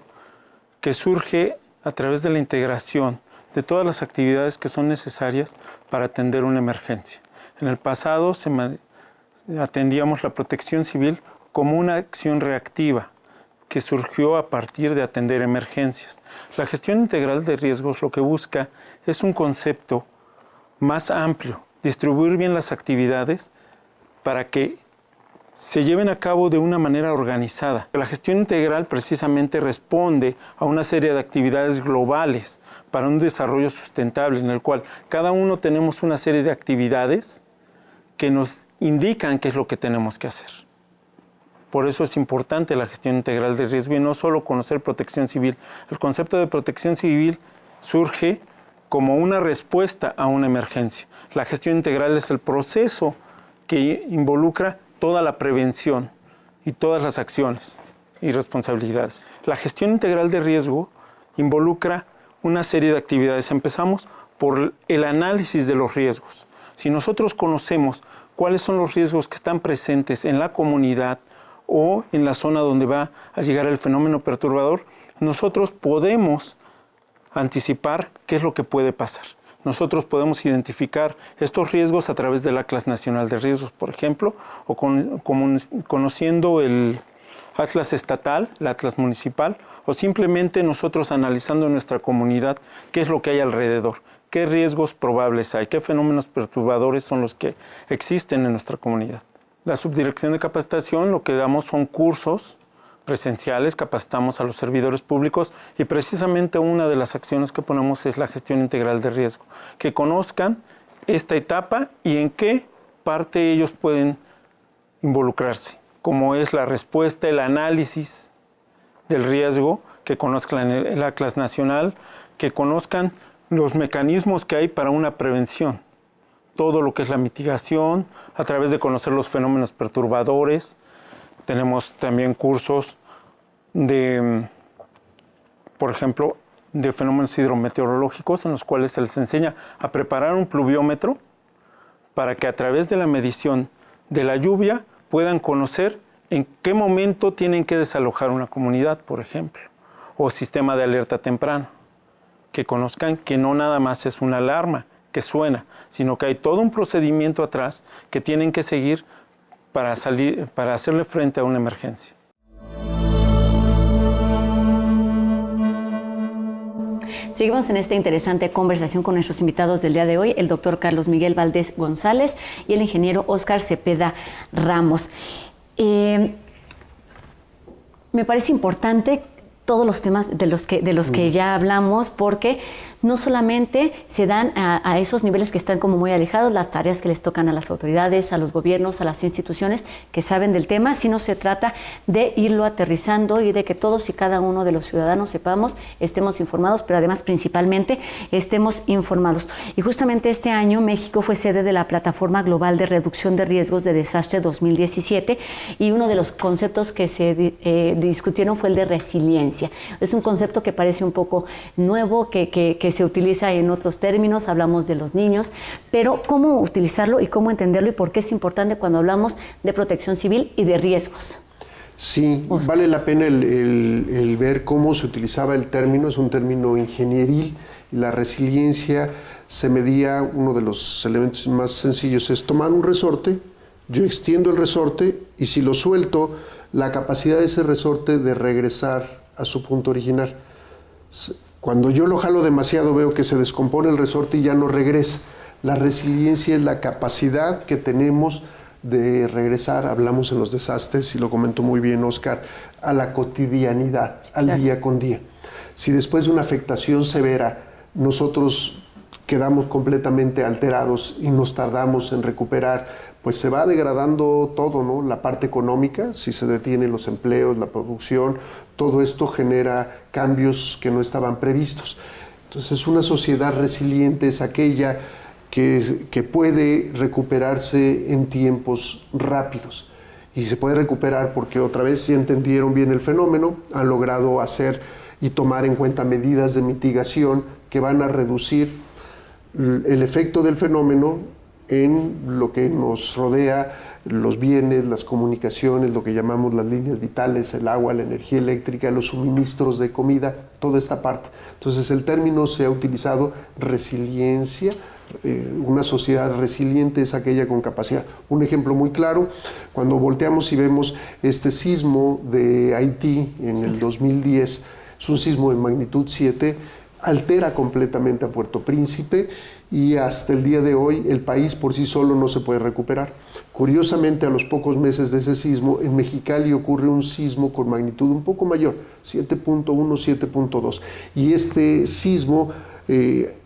que surge a través de la integración de todas las actividades que son necesarias para atender una emergencia. En el pasado atendíamos la protección civil como una acción reactiva que surgió a partir de atender emergencias. La gestión integral de riesgos lo que busca es un concepto más amplio, distribuir bien las actividades para que se lleven a cabo de una manera organizada. La gestión integral precisamente responde a una serie de actividades globales para un desarrollo sustentable en el cual cada uno tenemos una serie de actividades que nos indican qué es lo que tenemos que hacer. Por eso es importante la gestión integral de riesgo y no solo conocer protección civil. El concepto de protección civil surge como una respuesta a una emergencia. La gestión integral es el proceso que involucra toda la prevención y todas las acciones y responsabilidades. La gestión integral de riesgo involucra una serie de actividades. Empezamos por el análisis de los riesgos. Si nosotros conocemos cuáles son los riesgos que están presentes en la comunidad o en la zona donde va a llegar el fenómeno perturbador, nosotros podemos anticipar qué es lo que puede pasar. Nosotros podemos identificar estos riesgos a través del Atlas Nacional de Riesgos, por ejemplo, o conociendo el Atlas estatal, el Atlas municipal, o simplemente nosotros analizando en nuestra comunidad qué es lo que hay alrededor, qué riesgos probables hay, qué fenómenos perturbadores son los que existen en nuestra comunidad. La Subdirección de Capacitación lo que damos son cursos presenciales, capacitamos a los servidores públicos y precisamente una de las acciones que ponemos es la gestión integral de riesgo, que conozcan esta etapa y en qué parte ellos pueden involucrarse, como es la respuesta, el análisis del riesgo, que conozcan el Atlas Nacional, que conozcan los mecanismos que hay para una prevención, todo lo que es la mitigación, a través de conocer los fenómenos perturbadores. Tenemos también cursos de, por ejemplo, de fenómenos hidrometeorológicos en los cuales se les enseña a preparar un pluviómetro para que a través de la medición de la lluvia puedan conocer en qué momento tienen que desalojar una comunidad, por ejemplo, o sistema de alerta temprana, que conozcan que no nada más es una alarma que suena, sino que hay todo un procedimiento atrás que tienen que seguir para hacerle frente a una emergencia. Seguimos en esta interesante conversación con nuestros invitados del día de hoy, el doctor Carlos Miguel Valdés González y el ingeniero Óscar Cepeda Ramos. Me parece importante todos los temas de los que ya hablamos, porque no solamente se dan a esos niveles que están como muy alejados las tareas que les tocan a las autoridades, a los gobiernos, a las instituciones que saben del tema, sino se trata de irlo aterrizando y de que todos y cada uno de los ciudadanos sepamos, estemos informados, pero además principalmente estemos informados. Y justamente este año México fue sede de la Plataforma Global de Reducción de Riesgos de Desastre 2017 y uno de los conceptos que se discutieron fue el de resiliencia. Es un concepto que parece un poco nuevo, que se utiliza en otros términos, hablamos de los niños, pero cómo utilizarlo y cómo entenderlo y por qué es importante cuando hablamos de protección civil y de riesgos. Sí, vale la pena el ver cómo se utilizaba el término, es un término ingenieril, y la resiliencia se medía, uno de los elementos más sencillos es tomar un resorte, yo extiendo el resorte y si lo suelto, la capacidad de ese resorte de regresar a su punto original. Cuando yo lo jalo demasiado veo que se descompone el resorte y ya no regresa. La resiliencia es la capacidad que tenemos de regresar, hablamos en los desastres, y lo comentó muy bien Óscar, a la cotidianidad, al día con día. Si después de una afectación severa nosotros quedamos completamente alterados y nos tardamos en recuperar, pues se va degradando todo, ¿no? La parte económica, si se detienen los empleos, la producción, todo esto genera cambios que no estaban previstos. Entonces, una sociedad resiliente es aquella que puede recuperarse en tiempos rápidos. Y se puede recuperar porque otra vez ya entendieron bien el fenómeno, han logrado hacer y tomar en cuenta medidas de mitigación que van a reducir el efecto del fenómeno en lo que nos rodea, los bienes, las comunicaciones, lo que llamamos las líneas vitales, el agua, la energía eléctrica, los suministros de comida, toda esta parte. Entonces el término se ha utilizado resiliencia, una sociedad resiliente es aquella con capacidad. Un ejemplo muy claro, cuando volteamos y vemos este sismo de Haití en el 2010, es un sismo de magnitud 7, altera completamente a Puerto Príncipe y hasta el día de hoy el país por sí solo no se puede recuperar. Curiosamente, a los pocos meses de ese sismo, en Mexicali ocurre un sismo con magnitud un poco mayor, 7.1, 7.2. Y este sismo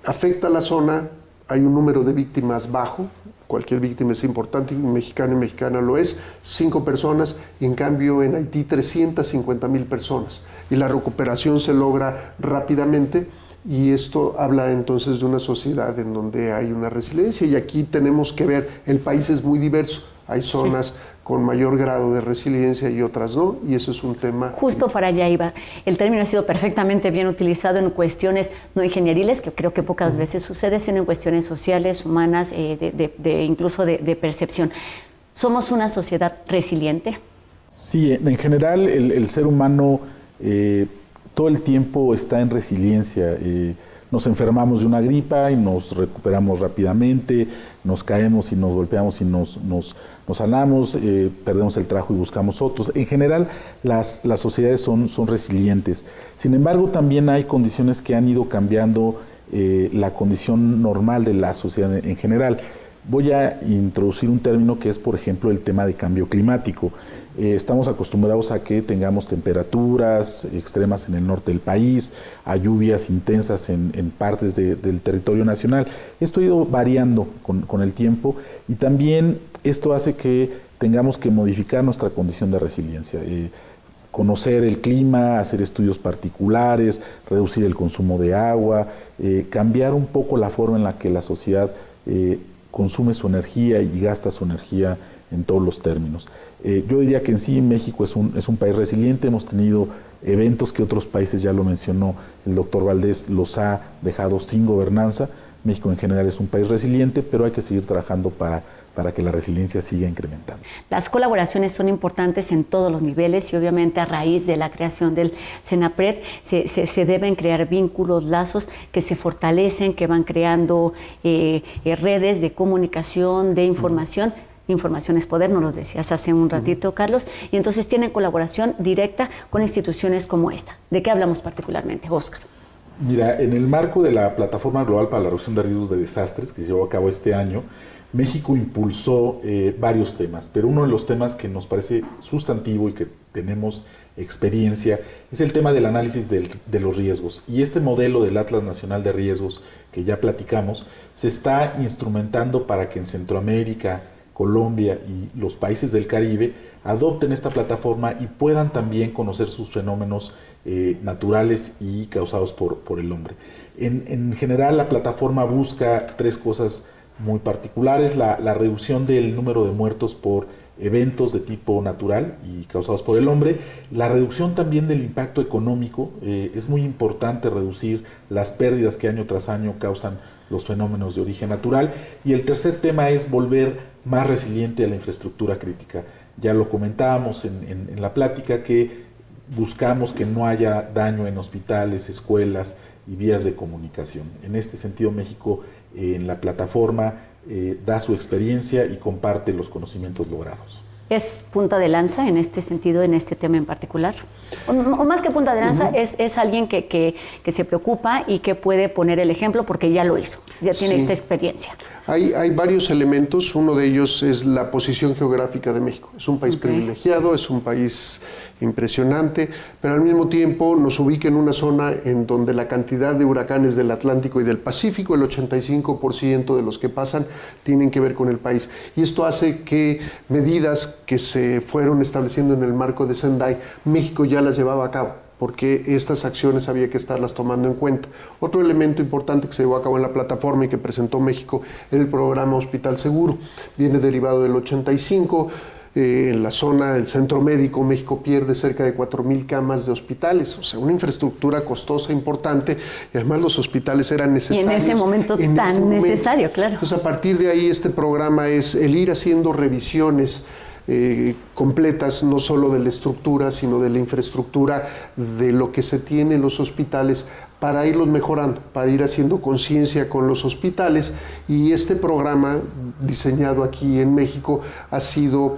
afecta a la zona, hay un número de víctimas bajo, cualquier víctima es importante, mexicano y mexicana lo es, 5 personas, y en cambio en Haití 350,000 personas. Y la recuperación se logra rápidamente. Y esto habla entonces de una sociedad en donde hay una resiliencia, y aquí tenemos que ver, el país es muy diverso, hay zonas con mayor grado de resiliencia y otras no, y eso es un tema... Justo para allá iba. El término ha sido perfectamente bien utilizado en cuestiones no ingenieriles, que creo que pocas veces sucede, sino en cuestiones sociales, humanas, incluso de percepción. ¿Somos una sociedad resiliente? Sí, en general el ser humano... todo el tiempo está en resiliencia. Nos enfermamos de una gripa y nos recuperamos rápidamente, nos caemos y nos golpeamos y nos sanamos, perdemos el trabajo y buscamos otros. En general, las sociedades son resilientes. Sin embargo, también hay condiciones que han ido cambiando la condición normal de la sociedad en general. Voy a introducir un término que es, por ejemplo, el tema de cambio climático. Estamos acostumbrados a que tengamos temperaturas extremas en el norte del país, a lluvias intensas en partes del territorio nacional. Esto ha ido variando con el tiempo, y también esto hace que tengamos que modificar nuestra condición de resiliencia. Conocer el clima, hacer estudios particulares, reducir el consumo de agua, cambiar un poco la forma en la que la sociedad consume su energía y gasta su energía en todos los términos. Yo diría que en sí México es un país resiliente. Hemos tenido eventos que otros países, ya lo mencionó el doctor Valdés, los ha dejado sin gobernanza. México en general es un país resiliente, pero hay que seguir trabajando para que la resiliencia siga incrementando. Las colaboraciones son importantes en todos los niveles, y obviamente a raíz de la creación del CENAPRED se deben crear vínculos, lazos que se fortalecen, que van creando redes de comunicación, de información. Información es poder, nos lo decías hace un ratito, Carlos, y entonces tienen colaboración directa con instituciones como esta. ¿De qué hablamos particularmente, Óscar? Mira, en el marco de la Plataforma Global para la Reducción de Riesgos de Desastres, que se llevó a cabo este año, México impulsó varios temas, pero uno de los temas que nos parece sustantivo y que tenemos experiencia es el tema del análisis de los riesgos. Y este modelo del Atlas Nacional de Riesgos que ya platicamos se está instrumentando para que en Centroamérica, Colombia y los países del Caribe adopten esta plataforma y puedan también conocer sus fenómenos naturales y causados por el hombre. En general, la plataforma busca tres cosas muy particulares: la reducción del número de muertos por eventos de tipo natural y causados por el hombre, la reducción también del impacto económico. Es muy importante reducir las pérdidas que año tras año causan los fenómenos de origen natural, y el tercer tema es volver más resiliente a la infraestructura crítica. Ya lo comentábamos en la plática, que buscamos que no haya daño en hospitales, escuelas y vías de comunicación. En este sentido, México en la plataforma da su experiencia y comparte los conocimientos logrados. ¿Es punta de lanza en este sentido, en este tema en particular? O más que punta de lanza, es alguien que se preocupa y que puede poner el ejemplo porque ya lo hizo, ya tiene esta experiencia. Hay varios elementos. Uno de ellos es la posición geográfica de México. Es un país privilegiado, es un país impresionante, pero al mismo tiempo nos ubica en una zona en donde la cantidad de huracanes del Atlántico y del Pacífico, el 85% de los que pasan, tienen que ver con el país. Y esto hace que medidas que se fueron estableciendo en el marco de Sendai, México ya las llevaba a cabo, porque estas acciones había que estarlas tomando en cuenta. Otro elemento importante que se llevó a cabo en la plataforma y que presentó México era el programa Hospital Seguro. Viene derivado del 85. En la zona del centro médico, México pierde cerca de 4,000 camas de hospitales, o sea, una infraestructura costosa, importante, y además los hospitales eran necesarios. Y en ese momento tan necesario, claro. Entonces, a partir de ahí, este programa es el ir haciendo revisiones completas, no solo de la estructura, sino de la infraestructura, de lo que se tiene en los hospitales, para irlos mejorando, para ir haciendo conciencia con los hospitales. Y este programa, diseñado aquí en México, ha sido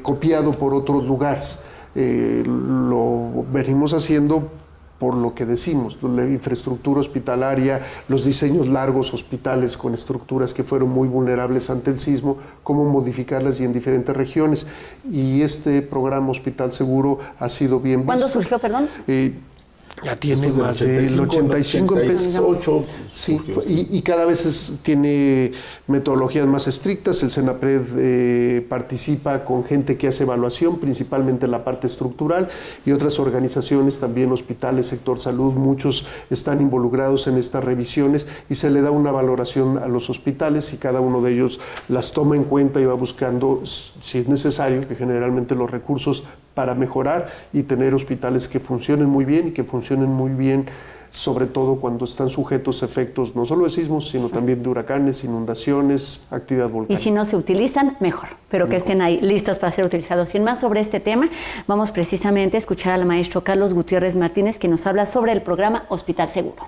copiado por otros lugares. Lo venimos haciendo por lo que decimos, la infraestructura hospitalaria, los diseños largos, hospitales con estructuras que fueron muy vulnerables ante el sismo, cómo modificarlas y en diferentes regiones. Y este programa Hospital Seguro ha sido bien visto. ¿Cuándo surgió, perdón? Ya tiene más del 85, 88. Sí, y cada vez tiene metodologías más estrictas. El Senapred participa con gente que hace evaluación, principalmente en la parte estructural, y otras organizaciones, también hospitales, sector salud, muchos están involucrados en estas revisiones, y se le da una valoración a los hospitales y cada uno de ellos las toma en cuenta y va buscando, si es necesario, que generalmente los recursos para mejorar y tener hospitales que funcionen muy bien, y que funcionen muy bien sobre todo cuando están sujetos a efectos no solo de sismos, sino también de huracanes, inundaciones, actividad volcánica. Y si no se utilizan, mejor, pero que estén ahí listas para ser utilizados. Sin más sobre este tema, vamos precisamente a escuchar al maestro Carlos Gutiérrez Martínez, que nos habla sobre el programa Hospital Seguro.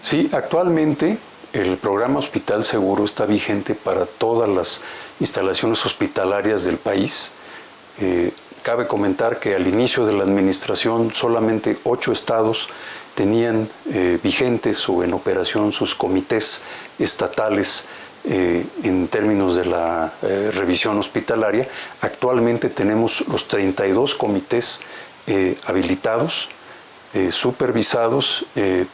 Sí, actualmente el programa Hospital Seguro está vigente para todas las instalaciones hospitalarias del país. Cabe comentar que al inicio de la administración solamente 8 estados tenían vigentes o en operación sus comités estatales en términos de la revisión hospitalaria. Actualmente tenemos los 32 comités habilitados, supervisados,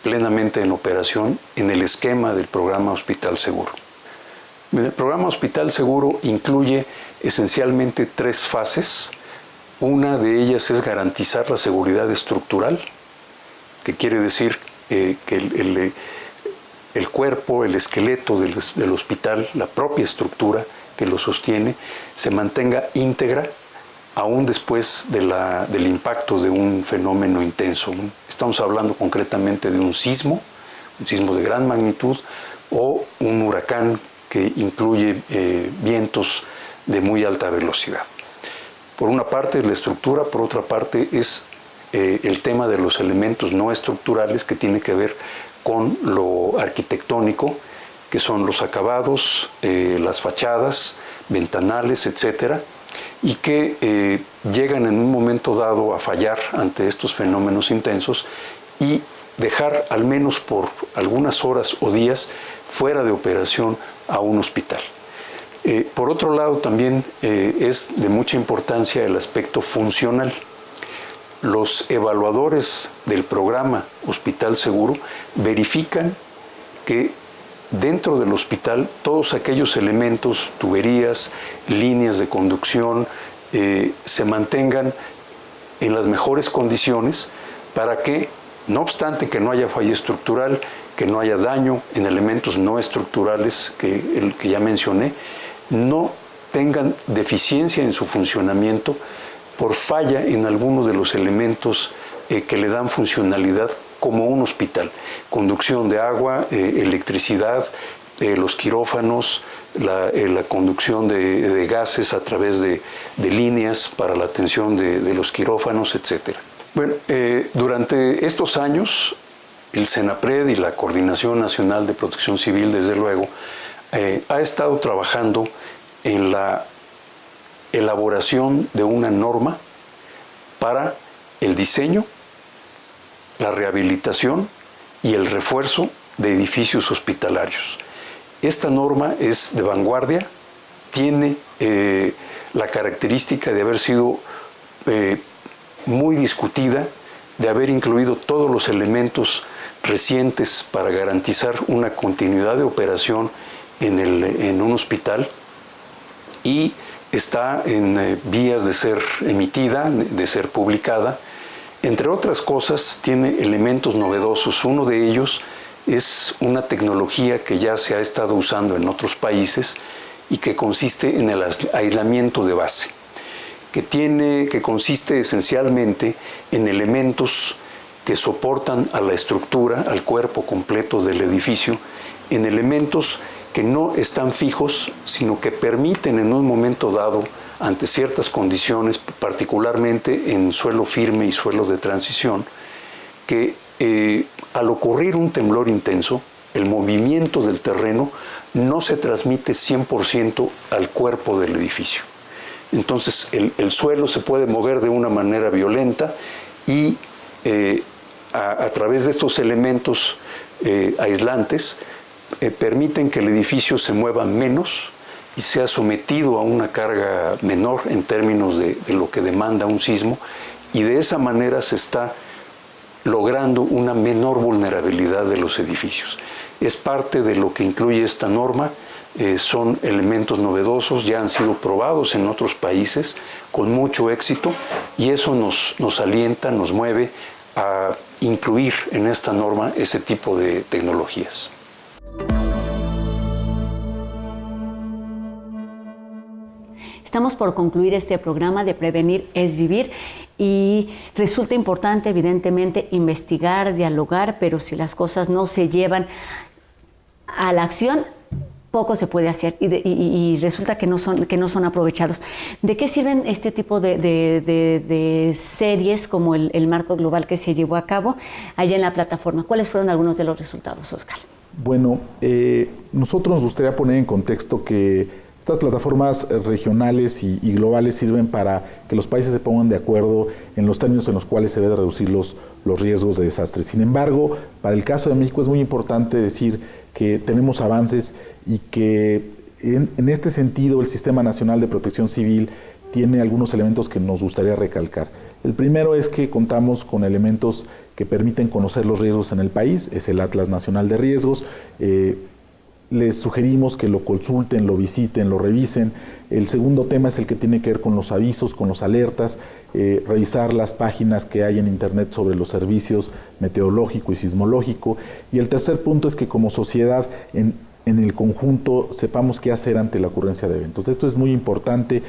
plenamente en operación en el esquema del programa Hospital Seguro. El programa Hospital Seguro incluye esencialmente 3 fases. Una de ellas es garantizar la seguridad estructural, que quiere decir que el cuerpo, el esqueleto del hospital, la propia estructura que lo sostiene, se mantenga íntegra aún después del impacto de un fenómeno intenso. Estamos hablando concretamente de un sismo de gran magnitud, o un huracán que incluye vientos de muy alta velocidad. Por una parte es la estructura, por otra parte es el tema de los elementos no estructurales, que tiene que ver con lo arquitectónico, que son los acabados, las fachadas, ventanales, etcétera. y que llegan en un momento dado a fallar ante estos fenómenos intensos y dejar al menos por algunas horas o días fuera de operación a un hospital. Por otro lado, también es de mucha importancia el aspecto funcional. Los evaluadores del programa Hospital Seguro verifican que dentro del hospital todos aquellos elementos, tuberías, líneas de conducción, se mantengan en las mejores condiciones para que, no obstante que no haya falla estructural, que no haya daño en elementos no estructurales, el que ya mencioné, no tengan deficiencia en su funcionamiento por falla en algunos de los elementos que le dan funcionalidad como un hospital. Conducción de agua, electricidad, los quirófanos, la conducción de gases a través de líneas para la atención de los quirófanos, etc. Bueno, durante estos años, el CENAPRED y la Coordinación Nacional de Protección Civil, desde luego, ha estado trabajando en la elaboración de una norma para el diseño, la rehabilitación y el refuerzo de edificios hospitalarios. Esta norma es de vanguardia, tiene la característica de haber sido muy discutida, de haber incluido todos los elementos recientes para garantizar una continuidad de operación en un hospital, y está en vías de ser emitida, de ser publicada. Entre otras cosas, tiene elementos novedosos. Uno de ellos es una tecnología que ya se ha estado usando en otros países y que consiste en el aislamiento de base, que consiste esencialmente en elementos que soportan a la estructura, al cuerpo completo del edificio, en elementos que no están fijos, sino que permiten en un momento dado, ante ciertas condiciones, particularmente en suelo firme y suelo de transición, que al ocurrir un temblor intenso, el movimiento del terreno no se transmite 100% al cuerpo del edificio. Entonces el suelo se puede mover de una manera violenta y a través de estos elementos aislantes permiten que el edificio se mueva menos y sea sometido a una carga menor en términos de lo que demanda un sismo, y de esa manera se está logrando una menor vulnerabilidad de los edificios. Es parte de lo que incluye esta norma. Son elementos novedosos, ya han sido probados en otros países con mucho éxito, y eso nos alienta, nos mueve a incluir en esta norma ese tipo de tecnologías. Estamos por concluir este programa de Prevenir es Vivir, y resulta importante, evidentemente, investigar, dialogar, pero si las cosas no se llevan a la acción, poco se puede hacer y resulta que no son aprovechados. ¿De qué sirven este tipo de series como el marco global que se llevó a cabo allá en la plataforma? ¿Cuáles fueron algunos de los resultados, Oscar? Bueno, nosotros nos gustaría poner en contexto que estas plataformas regionales y globales sirven para que los países se pongan de acuerdo en los términos en los cuales se debe reducir los riesgos de desastres. Sin embargo, para el caso de México es muy importante decir que tenemos avances y que en este sentido el Sistema Nacional de Protección Civil tiene algunos elementos que nos gustaría recalcar. El primero es que contamos con elementos que permiten conocer los riesgos en el país, es el Atlas Nacional de Riesgos. Les sugerimos que lo consulten, lo visiten, lo revisen. El segundo tema es el que tiene que ver con los avisos, con los alertas, revisar las páginas que hay en internet sobre los servicios meteorológico y sismológico. Y el tercer punto es que como sociedad en el conjunto sepamos qué hacer ante la ocurrencia de eventos. Esto es muy importante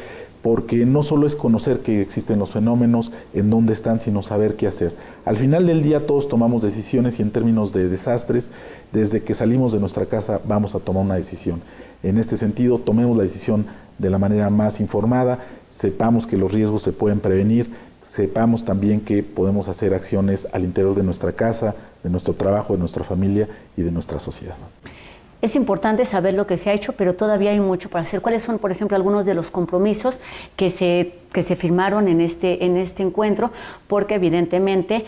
porque no solo es conocer que existen los fenómenos, en dónde están, sino saber qué hacer. Al final del día todos tomamos decisiones, y en términos de desastres, desde que salimos de nuestra casa vamos a tomar una decisión. En este sentido, tomemos la decisión de la manera más informada, sepamos que los riesgos se pueden prevenir, sepamos también que podemos hacer acciones al interior de nuestra casa, de nuestro trabajo, de nuestra familia y de nuestra sociedad. es importante saber lo que se ha hecho, pero todavía hay mucho para hacer. ¿Cuáles son, por ejemplo, algunos de los compromisos que se firmaron en este encuentro? Porque evidentemente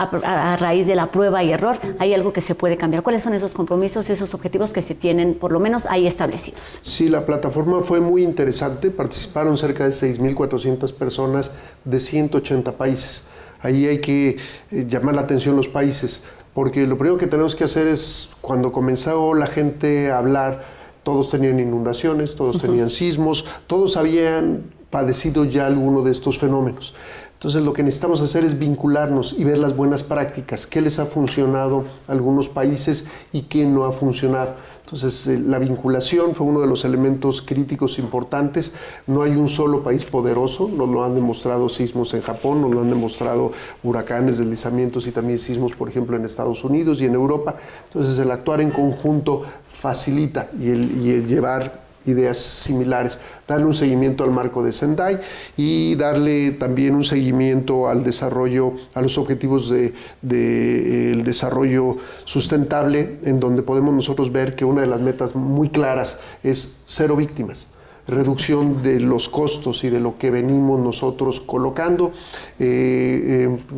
a raíz de la prueba y error hay algo que se puede cambiar. ¿Cuáles son esos compromisos, esos objetivos que se tienen por lo menos ahí establecidos? Sí, la plataforma fue muy interesante. Participaron cerca de 6.400 personas de 180 países. Ahí hay que llamar la atención los países, porque lo primero que tenemos que hacer es, cuando comenzó la gente a hablar, todos tenían inundaciones, todos tenían sismos, todos habían padecido ya alguno de estos fenómenos. Entonces lo que necesitamos hacer es vincularnos y ver las buenas prácticas, qué les ha funcionado a algunos países y qué no ha funcionado. Entonces la vinculación fue uno de los elementos críticos importantes. No hay un solo país poderoso, nos lo han demostrado sismos en Japón, nos lo han demostrado huracanes, deslizamientos y también sismos, por ejemplo, en Estados Unidos y en Europa. Entonces el actuar en conjunto facilita y el llevar ideas similares, darle un seguimiento al marco de Sendai y darle también un seguimiento al desarrollo, a los objetivos del desarrollo sustentable, en donde podemos nosotros ver que una de las metas muy claras es 0 víctimas. Reducción de los costos y de lo que venimos nosotros colocando,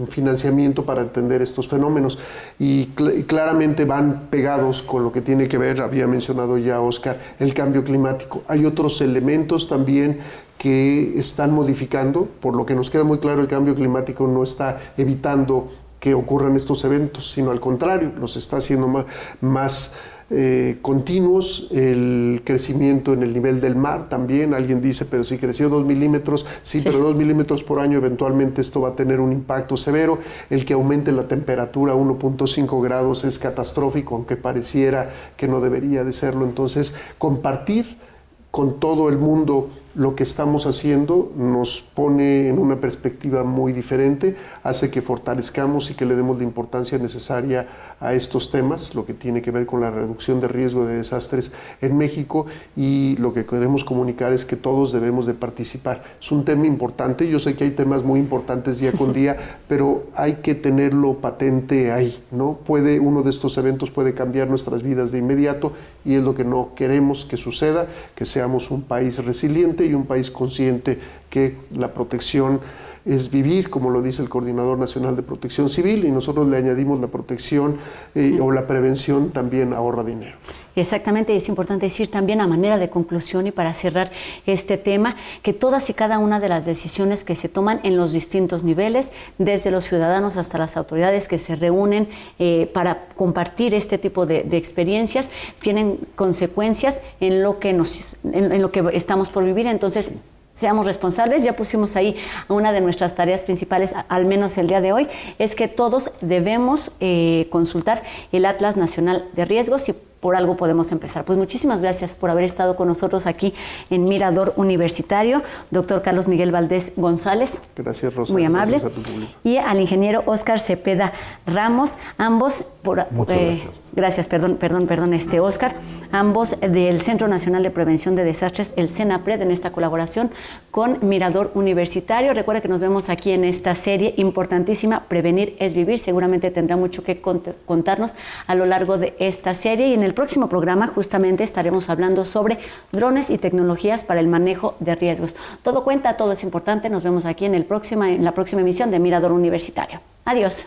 financiamiento para entender estos fenómenos y claramente van pegados con lo que tiene que ver, había mencionado ya Óscar, el cambio climático. Hay otros elementos también que están modificando, por lo que nos queda muy claro, el cambio climático no está evitando que ocurran estos eventos, sino al contrario, los está haciendo más continuos. El crecimiento en el nivel del mar también, alguien dice, pero si creció 2 milímetros, sí, pero 2 milímetros por año, eventualmente esto va a tener un impacto severo. El que aumente la temperatura a 1.5 grados es catastrófico, aunque pareciera que no debería de serlo. Entonces, compartir con todo el mundo lo que estamos haciendo nos pone en una perspectiva muy diferente, hace que fortalezcamos y que le demos la importancia necesaria a estos temas, lo que tiene que ver con la reducción de riesgo de desastres en México, y lo que queremos comunicar es que todos debemos de participar. Es un tema importante, yo sé que hay temas muy importantes día con día, pero hay que tenerlo patente ahí, ¿no? Uno de estos eventos puede cambiar nuestras vidas de inmediato y es lo que no queremos que suceda, que seamos un país resiliente y un país consciente que la protección es vivir, como lo dice el Coordinador Nacional de Protección Civil, y nosotros le añadimos la protección o la prevención también ahorra dinero. Exactamente, y es importante decir también a manera de conclusión y para cerrar este tema, que todas y cada una de las decisiones que se toman en los distintos niveles, desde los ciudadanos hasta las autoridades que se reúnen para compartir este tipo de experiencias, tienen consecuencias en lo que estamos por vivir. Entonces, seamos responsables. Ya pusimos ahí una de nuestras tareas principales, al menos el día de hoy, es que todos debemos consultar el Atlas Nacional de Riesgos y por algo podemos empezar. Pues muchísimas gracias por haber estado con nosotros aquí en Mirador Universitario, doctor Carlos Miguel Valdés González. Gracias, Rosa. Muy amable. Gracias a tu público. Y al ingeniero Óscar Cepeda Ramos, ambos Muchas gracias. Gracias, Óscar, ambos del Centro Nacional de Prevención de Desastres, el CENAPRED, en esta colaboración con Mirador Universitario. Recuerda que nos vemos aquí en esta serie importantísima, Prevenir es Vivir. Seguramente tendrá mucho que contarnos a lo largo de esta serie, y en el próximo programa justamente estaremos hablando sobre drones y tecnologías para el manejo de riesgos. Todo cuenta, todo es importante. Nos vemos aquí en la próxima emisión de Mirador Universitario. Adiós.